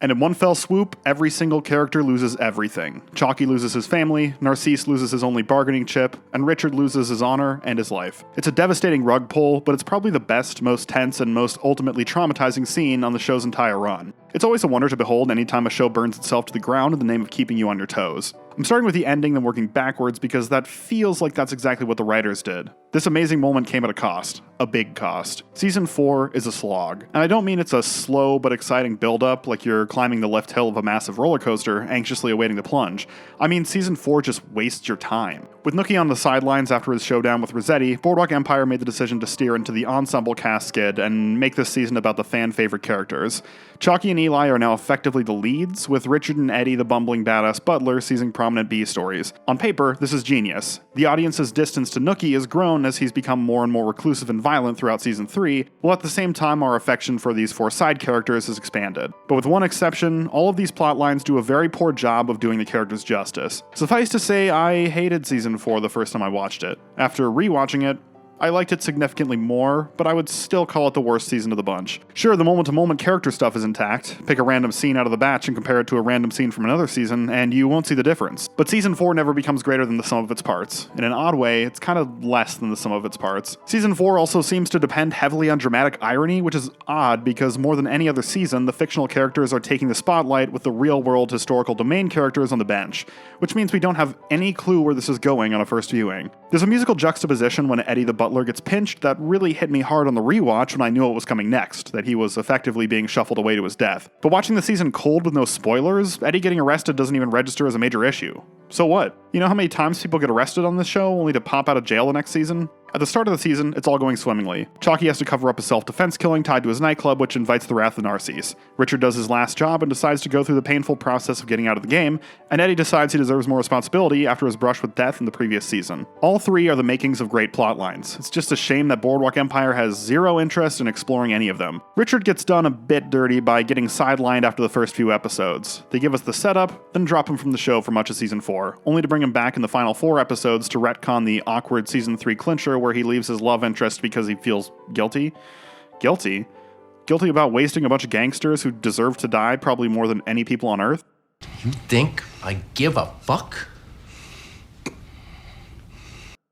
And in one fell swoop, every single character loses everything. Chalky loses his family, Narcisse loses his only bargaining chip, and Richard loses his honor and his life. It's a devastating rug pull, but it's probably the best, most tense, and most ultimately traumatizing scene on the show's entire run. It's always a wonder to behold anytime a show burns itself to the ground in the name of keeping you on your toes. I'm starting with the ending, then working backwards because that feels like that's exactly what the writers did. This amazing moment came at a cost. A big cost. Season 4 is a slog. And I don't mean it's a slow but exciting build-up like you're climbing the lift hill of a massive roller coaster, anxiously awaiting the plunge. I mean Season 4 just wastes your time. With Nookie on the sidelines after his showdown with Rossetti, Boardwalk Empire made the decision to steer into the ensemble cast skid and make this season about the fan-favorite characters. Chalky and Eli are now effectively the leads, with Richard and Eddie the bumbling badass butler seizing prominent B stories. On paper, this is genius. The audience's distance to Nookie has grown as he's become more and more reclusive and violent throughout Season 3, while at the same time our affection for these 4 side characters has expanded. But with one exception, all of these plotlines do a very poor job of doing the characters justice. Suffice to say, I hated Season 4 the first time I watched it. After rewatching it, I liked it significantly more, but I would still call it the worst season of the bunch. Sure, the moment-to-moment character stuff is intact. Pick a random scene out of the batch and compare it to a random scene from another season, and you won't see the difference. But Season 4 never becomes greater than the sum of its parts. In an odd way, it's kind of less than the sum of its parts. Season 4 also seems to depend heavily on dramatic irony, which is odd because more than any other season, the fictional characters are taking the spotlight with the real-world historical domain characters on the bench, which means we don't have any clue where this is going on a first viewing. There's a musical juxtaposition when Eddie the butler gets pinched that really hit me hard on the rewatch when I knew what was coming next, that he was effectively being shuffled away to his death. But watching the season cold with no spoilers, Eddie getting arrested doesn't even register as a major issue. So what? You know how many times people get arrested on this show only to pop out of jail the next season? At the start of the season, it's all going swimmingly. Chalky has to cover up a self-defense killing tied to his nightclub, which invites the wrath of Narcisse. Richard does his last job and decides to go through the painful process of getting out of the game, and Eddie decides he deserves more responsibility after his brush with death in the previous season. All 3 are the makings of great plot lines. It's just a shame that Boardwalk Empire has zero interest in exploring any of them. Richard gets done a bit dirty by getting sidelined after the first few episodes. They give us the setup, then drop him from the show for much of Season 4, only to bring him back in the final 4 episodes to retcon the awkward Season 3 clincher where he leaves his love interest because he feels guilty? Guilty about wasting a bunch of gangsters who deserve to die probably more than any people on Earth? You think I give a fuck?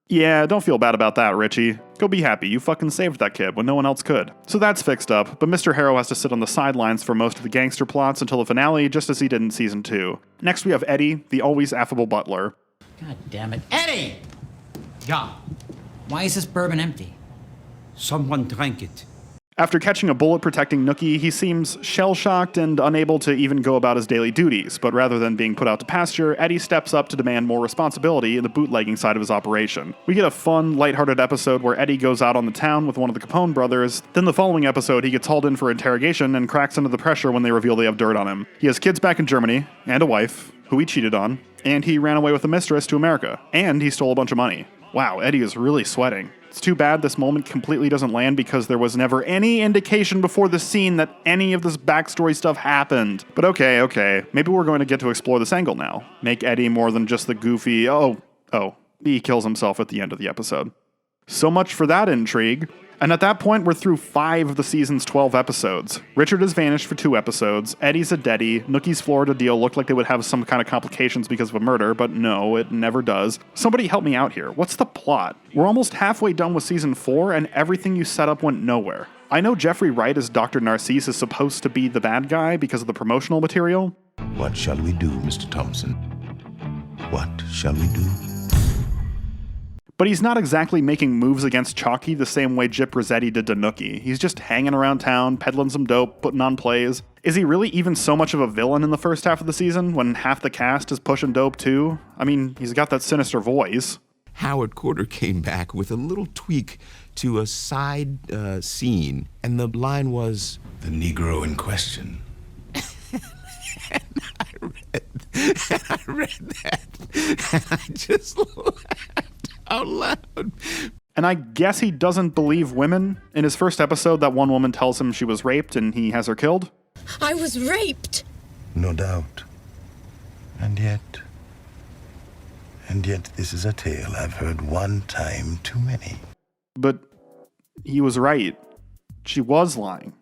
Yeah, don't feel bad about that, Richie. Go be happy, you fucking saved that kid when no one else could. So that's fixed up, but Mr. Harrow has to sit on the sidelines for most of the gangster plots until the finale, just as he did in Season 2. Next we have Eddie, the always affable butler. God damn it. Eddie! Yeah. Why is this bourbon empty? Someone drank it. After catching a bullet protecting Nookie, he seems shell-shocked and unable to even go about his daily duties, but rather than being put out to pasture, Eddie steps up to demand more responsibility in the bootlegging side of his operation. We get a fun, lighthearted episode where Eddie goes out on the town with one of the Capone brothers, then the following episode he gets hauled in for interrogation and cracks under the pressure when they reveal they have dirt on him. He has kids back in Germany, and a wife, who he cheated on, and he ran away with a mistress to America, and he stole a bunch of money. Wow, Eddie is really sweating. It's too bad this moment completely doesn't land because there was never any indication before the scene that any of this backstory stuff happened. But okay, maybe we're going to get to explore this angle now. Make Eddie more than just the goofy, he kills himself at the end of the episode. So much for that intrigue. And at that point, we're through 5 of the season's 12 episodes. Richard has vanished for 2 episodes, Eddie's a deadie, Nookie's Florida deal looked like they would have some kind of complications because of a murder, but no, it never does. Somebody help me out here. What's the plot? We're almost halfway done with Season 4, and everything you set up went nowhere. I know Jeffrey Wright as Dr. Narcisse is supposed to be the bad guy because of the promotional material. What shall we do, Mr. Thompson? What shall we do? But he's not exactly making moves against Chalky the same way Gyp Rossetti did to Nookie. He's just hanging around town, peddling some dope, putting on plays. Is he really even so much of a villain in the first half of the season when half the cast is pushing dope too? I mean, he's got that sinister voice. Howard Corder came back with a little tweak to a side scene, and the line was, "The Negro in question." I read that, and I just laughed out loud. And I guess he doesn't believe women. In his first episode, that one woman tells him she was raped and he has her killed. I was raped. No doubt. And yet this is a tale I've heard one time too many. But he was right. She was lying.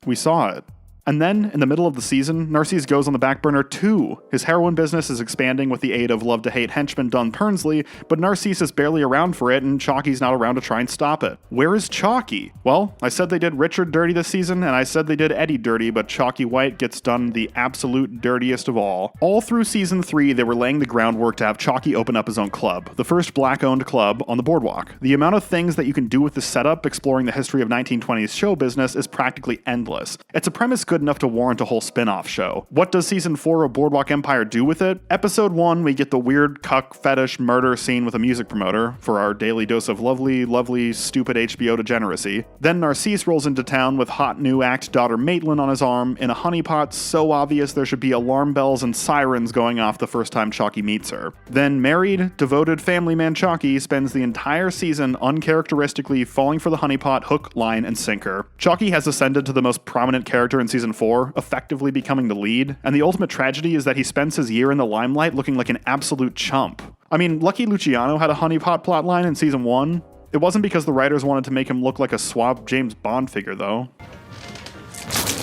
We saw it. And then, in the middle of the season, Narcisse goes on the back burner too. His heroin business is expanding with the aid of love-to-hate henchman Don Pernsley, but Narcisse is barely around for it, and Chalky's not around to try and stop it. Where is Chalky? Well, I said they did Richard dirty this season, and I said they did Eddie dirty, but Chalky White gets done the absolute dirtiest of all. All through season 3, they were laying the groundwork to have Chalky open up his own club, the first black-owned club on the Boardwalk. The amount of things that you can do with this setup exploring the history of 1920s show business is practically endless. It's a premise good enough to warrant a whole spin-off show. What does season 4 of Boardwalk Empire do with it? Episode 1, we get the weird cuck fetish murder scene with a music promoter for our daily dose of lovely, stupid HBO degeneracy. Then Narcisse rolls into town with hot new act daughter Maitland on his arm in a honeypot so obvious there should be alarm bells and sirens going off the first time Chalky meets her. Then married, devoted family man Chalky spends the entire season uncharacteristically falling for the honeypot hook, line, and sinker. Chalky has ascended to the most prominent character in season 4, effectively becoming the lead, and the ultimate tragedy is that he spends his year in the limelight looking like an absolute chump. I mean, Lucky Luciano had a honeypot plotline in season 1. It wasn't because the writers wanted to make him look like a suave James Bond figure, though.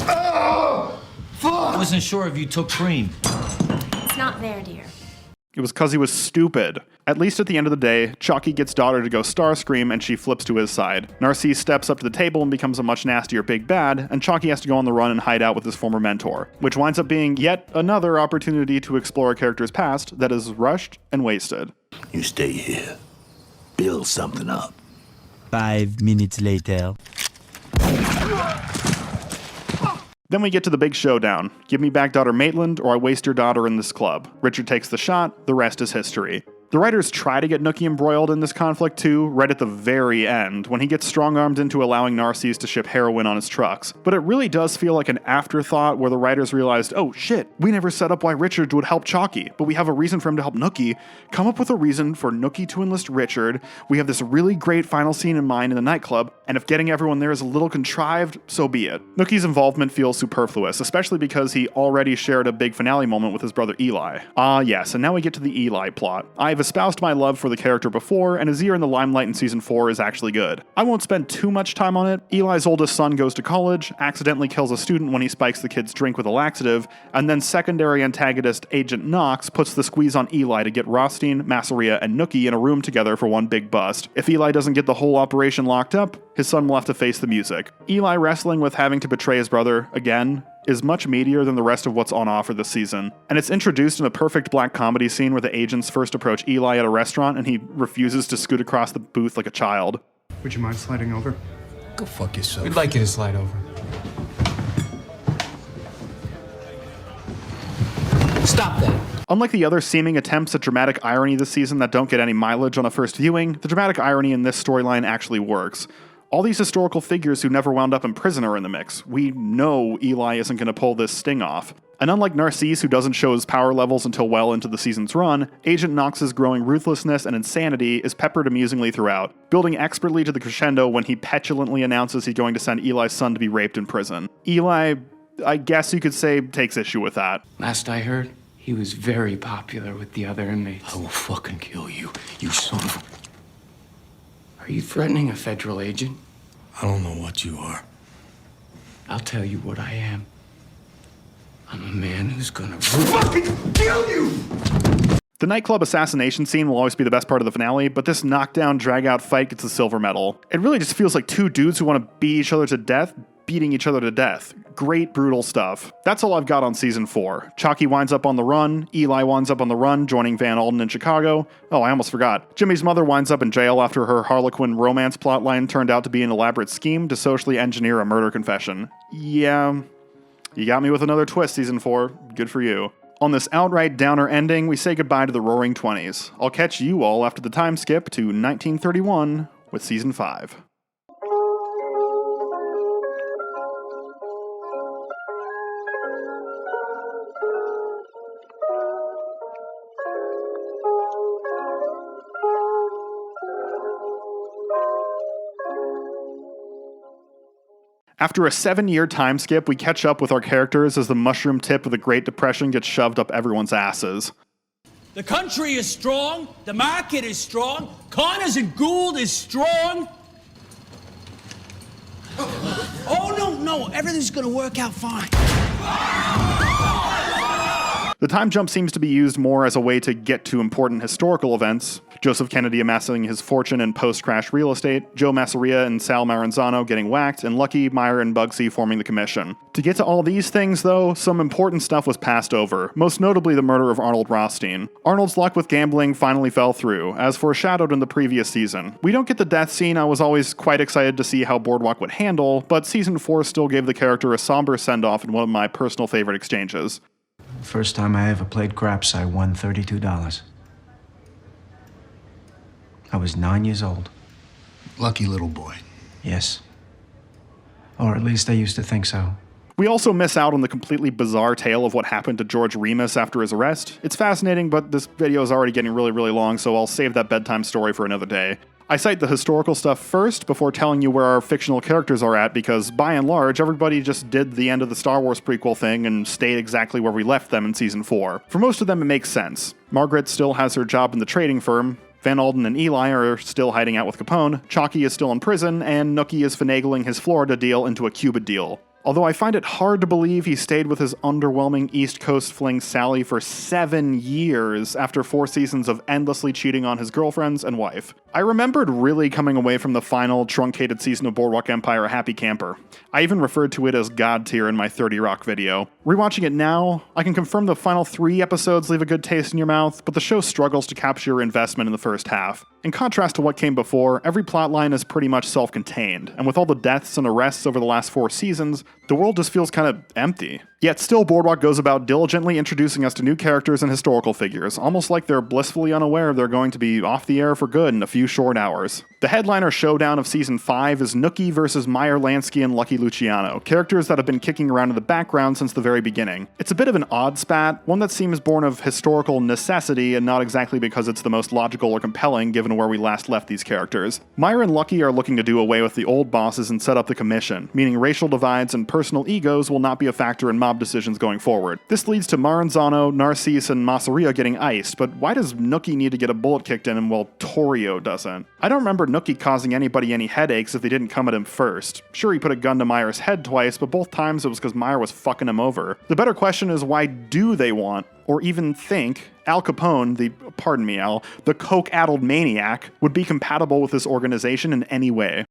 Oh, fuck! I wasn't sure if you took cream. It's not there, dear. It was because he was stupid. At least at the end of the day, Chalky gets daughter to go Starscream and she flips to his side. Narcisse steps up to the table and becomes a much nastier big bad, and Chalky has to go on the run and hide out with his former mentor, which winds up being yet another opportunity to explore a character's past that is rushed and wasted. You stay here. Build something up. 5 minutes later. Then we get to the big showdown. Give me back daughter Maitland, or I waste your daughter in this club. Richard takes the shot, the rest is history. The writers try to get Nookie embroiled in this conflict too, right at the very end, when he gets strong-armed into allowing Narcisse to ship heroin on his trucks. But it really does feel like an afterthought where the writers realized, oh shit, we never set up why Richard would help Chalky, but we have a reason for him to help Nookie. Come up with a reason for Nookie to enlist Richard. We have this really great final scene in mind in the nightclub, and if getting everyone there is a little contrived, so be it. Nookie's involvement feels superfluous, especially because he already shared a big finale moment with his brother Eli. Ah yes, and now we get to the Eli plot. I've espoused my love for the character before, and his year in the limelight in season 4 is actually good. I won't spend too much time on it. Eli's oldest son goes to college, accidentally kills a student when he spikes the kid's drink with a laxative, and then secondary antagonist Agent Knox puts the squeeze on Eli to get Rothstein, Masseria, and Nookie in a room together for one big bust. If Eli doesn't get the whole operation locked up, his son will have to face the music. Eli wrestling with having to betray his brother, again, is much meatier than the rest of what's on offer this season. And it's introduced in a perfect black comedy scene where the agents first approach Eli at a restaurant and he refuses to scoot across the booth like a child. Would you mind sliding over? Go fuck yourself. We'd like you to slide over. Stop that. Unlike the other seeming attempts at dramatic irony this season that don't get any mileage on a first viewing, the dramatic irony in this storyline actually works. All these historical figures who never wound up in prison are in the mix. We know Eli isn't going to pull this sting off. And unlike Narcisse, who doesn't show his power levels until well into the season's run, Agent Knox's growing ruthlessness and insanity is peppered amusingly throughout, building expertly to the crescendo when he petulantly announces he's going to send Eli's son to be raped in prison. Eli, I guess you could say, takes issue with that. Last I heard, he was very popular with the other inmates. I will fucking kill you, you son of a... Are you threatening a federal agent? I don't know what you are. I'll tell you what I am. I'm a man who's gonna fucking kill you! The nightclub assassination scene will always be the best part of the finale, but this knockdown, drag-out fight gets the silver medal. It really just feels like two dudes who want to beat each other to death, beating each other to death. Great, brutal stuff. That's all I've got on season 4. Chalky winds up on the run, Eli winds up on the run, joining Van Alden in Chicago. Oh, I almost forgot. Jimmy's mother winds up in jail after her Harlequin romance plotline turned out to be an elaborate scheme to socially engineer a murder confession. Yeah, you got me with another twist, season 4. Good for you. On this outright downer ending, we say goodbye to the Roaring Twenties. I'll catch you all after the time skip to 1931 with season 5. After a 7-year time skip, we catch up with our characters as the mushroom tip of the Great Depression gets shoved up everyone's asses. The country is strong, the market is strong, Connors and Gould is strong. Oh, no, everything's gonna work out fine. The time jump seems to be used more as a way to get to important historical events. Joseph Kennedy amassing his fortune in post-crash real estate, Joe Masseria and Sal Maranzano getting whacked, and Lucky, Meyer, and Bugsy forming the commission. To get to all these things, though, some important stuff was passed over, most notably the murder of Arnold Rothstein. Arnold's luck with gambling finally fell through, as foreshadowed in the previous season. We don't get the death scene I was always quite excited to see how Boardwalk would handle, but Season 4 still gave the character a somber send-off in one of my personal favorite exchanges. First time I ever played craps, I won $32. I was 9 years old. Lucky little boy. Yes. Or at least I used to think so. We also miss out on the completely bizarre tale of what happened to George Remus after his arrest. It's fascinating, but this video is already getting really, really long, so I'll save that bedtime story for another day. I cite the historical stuff first before telling you where our fictional characters are at because, by and large, everybody just did the end of the Star Wars prequel thing and stayed exactly where we left them in Season 4. For most of them, it makes sense. Margaret still has her job in the trading firm, Van Alden and Eli are still hiding out with Capone, Chalky is still in prison, and Nookie is finagling his Florida deal into a Cuba deal. Although I find it hard to believe he stayed with his underwhelming East Coast fling Sally for 7 years after 4 seasons of endlessly cheating on his girlfriends and wife. I remembered really coming away from the final truncated season of Boardwalk Empire a happy camper. I even referred to it as God tier in my 30 Rock video. Rewatching it now, I can confirm the final 3 episodes leave a good taste in your mouth, but the show struggles to capture your investment in the first half. In contrast to what came before, every plotline is pretty much self-contained, and with all the deaths and arrests over the last 4 seasons, the world just feels kind of empty. Yet still, Boardwalk goes about diligently introducing us to new characters and historical figures, almost like they're blissfully unaware they're going to be off the air for good in a few short hours. The headliner showdown of Season 5 is Nookie versus Meyer Lansky and Lucky Luciano, characters that have been kicking around in the background since the very beginning. It's a bit of an odd spat, one that seems born of historical necessity and not exactly because it's the most logical or compelling given where we last left these characters. Meyer and Lucky are looking to do away with the old bosses and set up the commission, meaning racial divides and personal egos will not be a factor in mob decisions going forward. This leads to Maranzano, Narcisse, and Masseria getting iced, but why does Nookie need to get a bullet kicked in him while Torrio doesn't? I don't remember Nookie causing anybody any headaches if they didn't come at him first. Sure, he put a gun to Meyer's head twice, but both times it was because Meyer was fucking him over. The better question is why do they want, or even think, Al Capone, the coke-addled maniac, would be compatible with this organization in any way?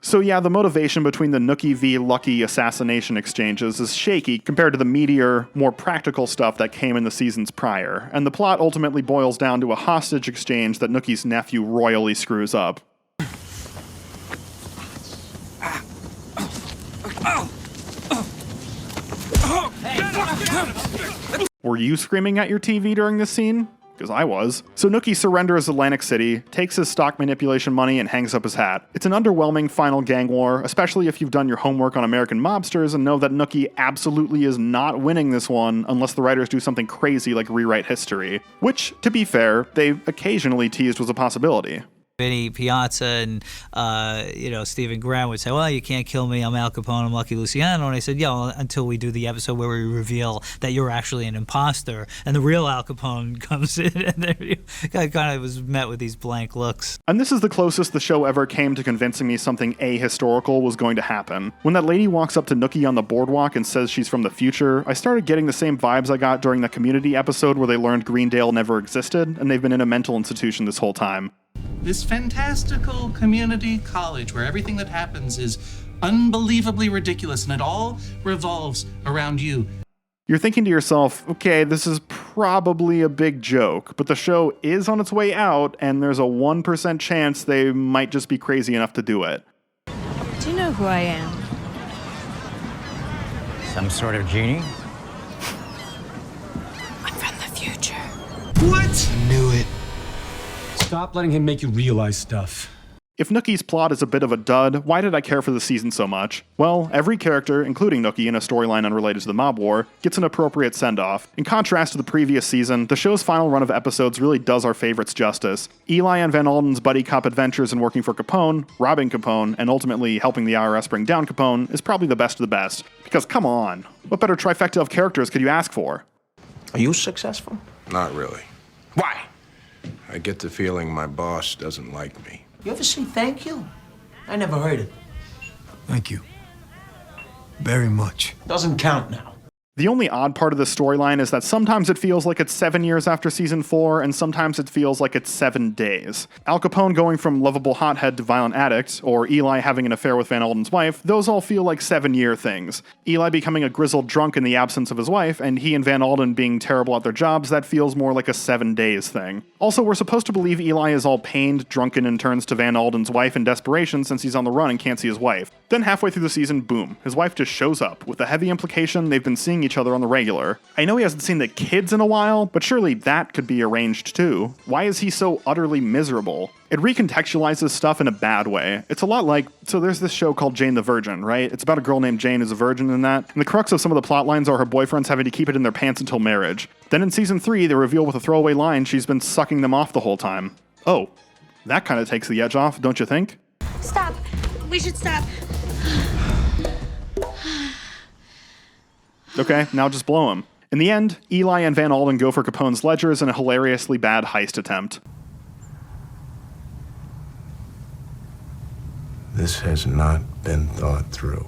So yeah, the motivation between the Nookie v. Lucky assassination exchanges is shaky compared to the meatier, more practical stuff that came in the seasons prior, and the plot ultimately boils down to a hostage exchange that Nookie's nephew royally screws up. Were you screaming at your TV during this scene? Because I was. So Nookie surrenders Atlantic City, takes his stock manipulation money, and hangs up his hat. It's an underwhelming final gang war, especially if you've done your homework on American mobsters and know that Nookie absolutely is not winning this one unless the writers do something crazy like rewrite history. Which, to be fair, they occasionally teased was a possibility. Vinny Piazza and, Stephen Graham would say, well, you can't kill me, I'm Al Capone, I'm Lucky Luciano. And I said, until we do the episode where we reveal that you're actually an imposter, and the real Al Capone comes in, and then I kind of was met with these blank looks. And this is the closest the show ever came to convincing me something ahistorical was going to happen. When that lady walks up to Nookie on the boardwalk and says she's from the future, I started getting the same vibes I got during the Community episode where they learned Greendale never existed, and they've been in a mental institution this whole time. This fantastical community college where everything that happens is unbelievably ridiculous and it all revolves around you. You're thinking to yourself, okay, this is probably a big joke, but the show is on its way out and there's a 1% chance they might just be crazy enough to do it. Do you know who I am? Some sort of genie? I'm from the future. What? Knew it. Stop letting him make you realize stuff. If Nookie's plot is a bit of a dud, why did I care for the season so much? Well, every character, including Nookie in a storyline unrelated to the mob war, gets an appropriate send-off. In contrast to the previous season, the show's final run of episodes really does our favorites justice. Eli and Van Alden's buddy cop adventures in working for Capone, robbing Capone, and ultimately helping the IRS bring down Capone is probably the best of the best. Because come on, what better trifecta of characters could you ask for? Are you successful? Not really. Why? I get the feeling my boss doesn't like me. You ever say thank you? I never heard it. Thank you. Very much. Doesn't count now. The only odd part of this storyline is that sometimes it feels like it's 7 years after season 4, and sometimes it feels like it's 7 days. Al Capone going from lovable hothead to violent addict, or Eli having an affair with Van Alden's wife, those all feel like 7-year things. Eli becoming a grizzled drunk in the absence of his wife, and he and Van Alden being terrible at their jobs, that feels more like a 7 days thing. Also, we're supposed to believe Eli is all pained, drunken, and turns to Van Alden's wife in desperation since he's on the run and can't see his wife. Then halfway through the season, boom, his wife just shows up, with the heavy implication they've been seeing each other on the regular. I know he hasn't seen the kids in a while, but surely that could be arranged too. Why is he so utterly miserable? It recontextualizes stuff in a bad way. It's a lot like, so there's this show called Jane the Virgin, right? It's about a girl named Jane who's a virgin in that, and the crux of some of the plot lines are her boyfriends having to keep it in their pants until marriage. Then in season 3, they reveal with a throwaway line she's been sucking them off the whole time. Oh, that kind of takes the edge off, don't you think? Stop. We should stop. Okay, now just blow him. In the end, Eli and Van Alden go for Capone's ledgers in a hilariously bad heist attempt. This has not been thought through.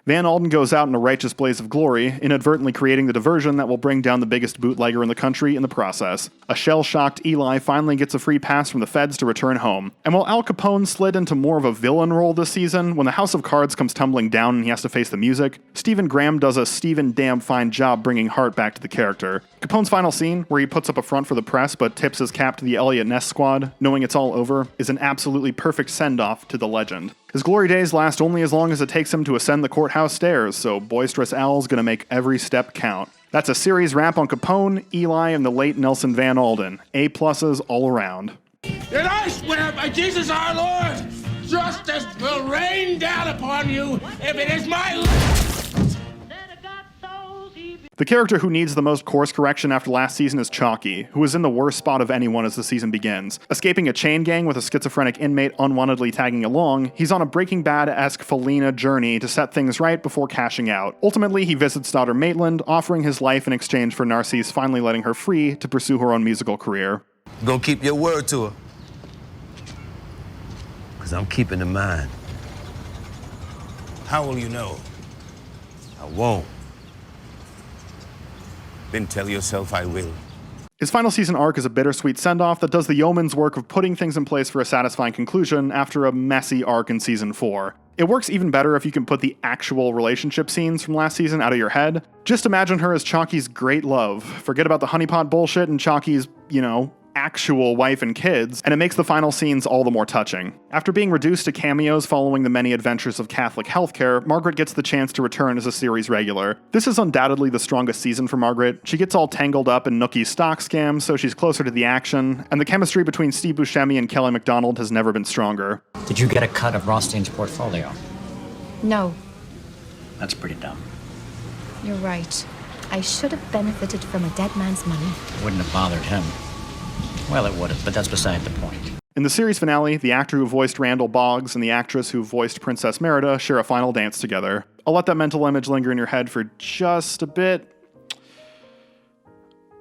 Van Alden goes out in a righteous blaze of glory, inadvertently creating the diversion that will bring down the biggest bootlegger in the country in the process. A shell-shocked Eli finally gets a free pass from the feds to return home. And while Al Capone slid into more of a villain role this season, when the House of Cards comes tumbling down and he has to face the music, Stephen Graham does a Stephen damn fine job bringing heart back to the character. Capone's final scene, where he puts up a front for the press but tips his cap to the Elliot Ness squad, knowing it's all over, is an absolutely perfect send-off to the legend. His glory days last only as long as it takes him to ascend the courthouse stairs, so Boisterous Al's gonna make every step count. That's a series wrap on Capone, Eli, and the late Nelson Van Alden. A-pluses all around. And I swear by Jesus our Lord, justice will rain down upon you if it is my life. The character who needs the most course correction after last season is Chalky, who is in the worst spot of anyone as the season begins. Escaping a chain gang with a schizophrenic inmate unwantedly tagging along, he's on a Breaking Bad-esque Felina journey to set things right before cashing out. Ultimately, he visits daughter Maitland, offering his life in exchange for Narcisse finally letting her free to pursue her own musical career. Go keep your word to her. Because I'm keeping in mind. How will you know? I won't. Then tell yourself I will. His final season arc is a bittersweet send-off that does the yeoman's work of putting things in place for a satisfying conclusion after a messy arc in season 4. It works even better if you can put the actual relationship scenes from last season out of your head. Just imagine her as Chalky's great love. Forget about the honeypot bullshit and Chalky's, actual wife and kids, and it makes the final scenes all the more touching. After being reduced to cameos following the many adventures of Catholic healthcare, Margaret gets the chance to return as a series regular. This is undoubtedly the strongest season for Margaret. She gets all tangled up in Nookie's stock scams, so she's closer to the action, and the chemistry between Steve Buscemi and Kelly MacDonald has never been stronger. Did you get a cut of Rothstein's portfolio? No, That's pretty dumb. you're right. I should have benefited from a dead man's money. Wouldn't have bothered him. Well, it would have, but that's beside the point. In the series finale, the actor who voiced Randall Boggs and the actress who voiced Princess Merida share a final dance together. I'll let that mental image linger in your head for just a bit.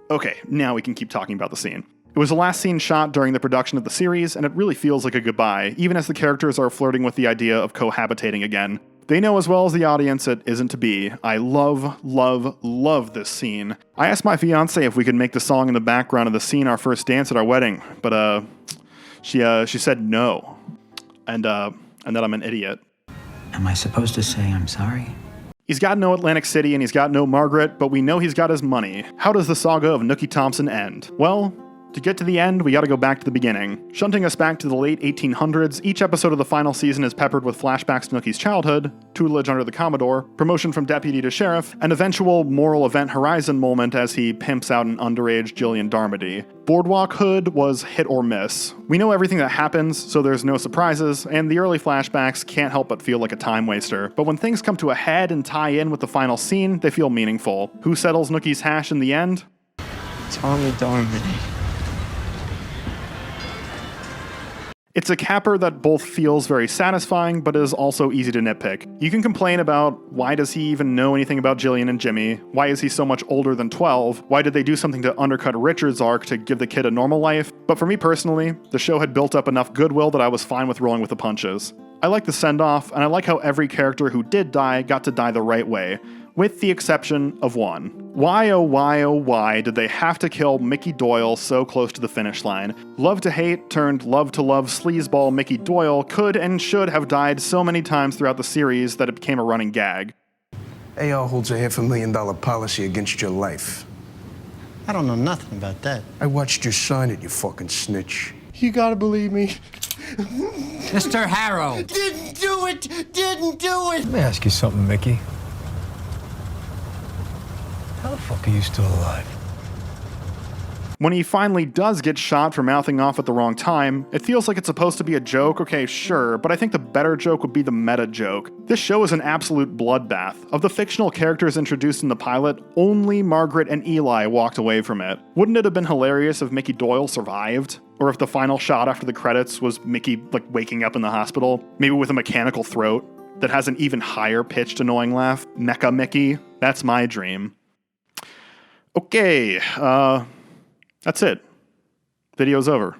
Okay, now we can keep talking about the scene. It was the last scene shot during the production of the series, and it really feels like a goodbye, even as the characters are flirting with the idea of cohabitating again. They know as well as the audience it isn't to be. I love, love, love this scene. I asked my fiancée if we could make the song in the background of the scene our first dance at our wedding, but she said no. And that I'm an idiot. Am I supposed to say I'm sorry? He's got no Atlantic City and he's got no Margaret, but we know he's got his money. How does the saga of Nookie Thompson end? Well, To get to the end, we gotta go back to the beginning. Shunting us back to the late 1800s, each episode of the final season is peppered with flashbacks to Nookie's childhood, tutelage under the Commodore, promotion from deputy to sheriff, an eventual moral event Horizon moment as he pimps out an underage Jillian Darmody. Boardwalk Hood was hit or miss. We know everything that happens, so there's no surprises, and the early flashbacks can't help but feel like a time waster. But when things come to a head and tie in with the final scene, they feel meaningful. Who settles Nookie's hash in the end? Tommy Darmody. It's a capper that both feels very satisfying, but is also easy to nitpick. You can complain about why does he even know anything about Jillian and Jimmy? Why is he so much older than 12? Why did they do something to undercut Richard's arc to give the kid a normal life? But for me personally, the show had built up enough goodwill that I was fine with rolling with the punches. I like the send-off, and I like how every character who did die got to die the right way, with the exception of one. Why oh why did they have to kill Mickey Doyle so close to the finish line? Love to hate turned love to love sleazeball Mickey Doyle could and should have died so many times throughout the series that it became a running gag. AR holds a $500,000 policy against your life. I don't know nothing about that. I watched you sign it, you fucking snitch. You gotta believe me. Mr. Harrow. Didn't do it! Didn't do it! Let me ask you something, Mickey. How the fuck are you still alive? When he finally does get shot for mouthing off at the wrong time, it feels like it's supposed to be a joke, okay, sure, but I think the better joke would be the meta joke. This show is an absolute bloodbath. Of the fictional characters introduced in the pilot, only Margaret and Eli walked away from it. Wouldn't it have been hilarious if Mickey Doyle survived? Or if the final shot after the credits was Mickey, waking up in the hospital? Maybe with a mechanical throat that has an even higher pitched annoying laugh? Mecha Mickey? That's my dream. Okay, that's it. Video's over.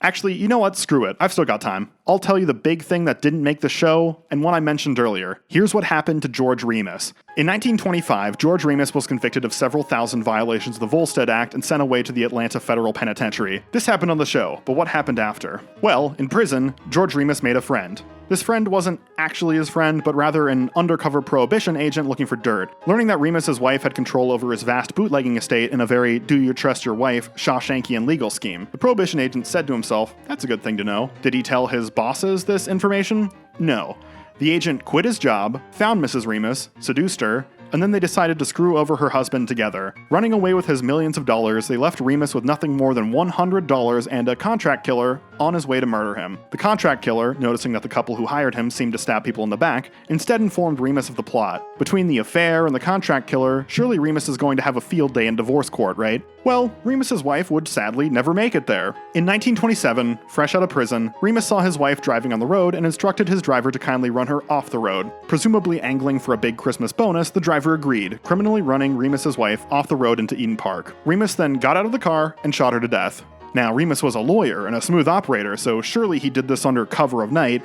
Actually, you know what? Screw it. I've still got time. I'll tell you the big thing that didn't make the show, and one I mentioned earlier. Here's what happened to George Remus. In 1925, George Remus was convicted of several thousand violations of the Volstead Act and sent away to the Atlanta Federal Penitentiary. This happened on the show, but what happened after? Well, in prison, George Remus made a friend. This friend wasn't actually his friend, but rather an undercover prohibition agent looking for dirt. Learning that Remus's wife had control over his vast bootlegging estate in a very do-you-trust-your-wife, Shawshankian legal scheme, the prohibition agent said to himself, that's a good thing to know. Did he tell his bosses this information? No. The agent quit his job, found Mrs. Remus, seduced her, and then they decided to screw over her husband together. Running away with his millions of dollars, they left Remus with nothing more than $100 and a contract killer on his way to murder him. The contract killer, noticing that the couple who hired him seemed to stab people in the back, instead informed Remus of the plot. Between the affair and the contract killer, surely Remus is going to have a field day in divorce court, right? Well, Remus's wife would sadly never make it there. In 1927, fresh out of prison, Remus saw his wife driving on the road and instructed his driver to kindly run her off the road. Presumably angling for a big Christmas bonus, the driver agreed, criminally running Remus's wife off the road into Eden Park. Remus then got out of the car and shot her to death. Now, Remus was a lawyer and a smooth operator, so surely he did this under cover of night.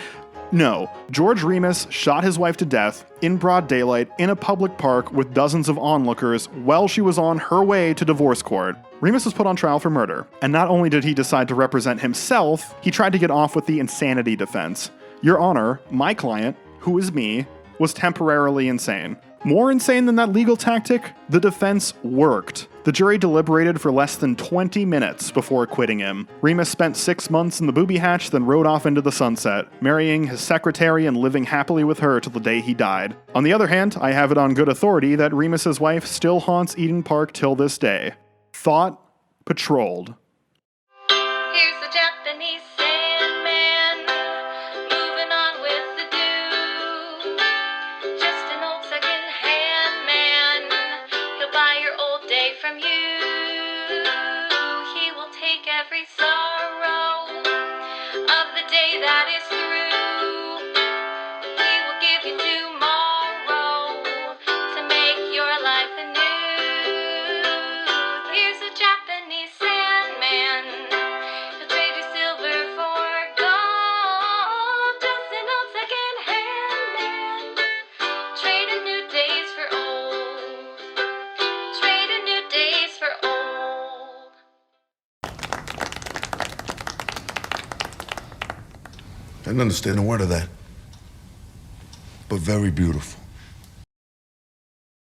No, George Remus shot his wife to death in broad daylight in a public park with dozens of onlookers while she was on her way to divorce court. Remus was put on trial for murder, and not only did he decide to represent himself, he tried to get off with the insanity defense. Your Honor, my client, who is me, was temporarily insane. More insane than that legal tactic, the defense worked. The jury deliberated for less than 20 minutes before acquitting him. Remus spent 6 months in the booby hatch, then rode off into the sunset, marrying his secretary and living happily with her till the day he died. On the other hand, I have it on good authority that Remus's wife still haunts Eden Park till this day. Thought patrolled. Here's the Japanese Sandman, moving on with the do. Just an old second-hand man, he'll buy your old day from you. He will take every sorrow of the day that is through. He will give you tomorrow to make your life anew. Here's a Japanese Sandman, he'll trade you silver for gold. Just an old second-hand man, trading new days for old. Trading new days for old. I didn't understand a word of that. But very beautiful.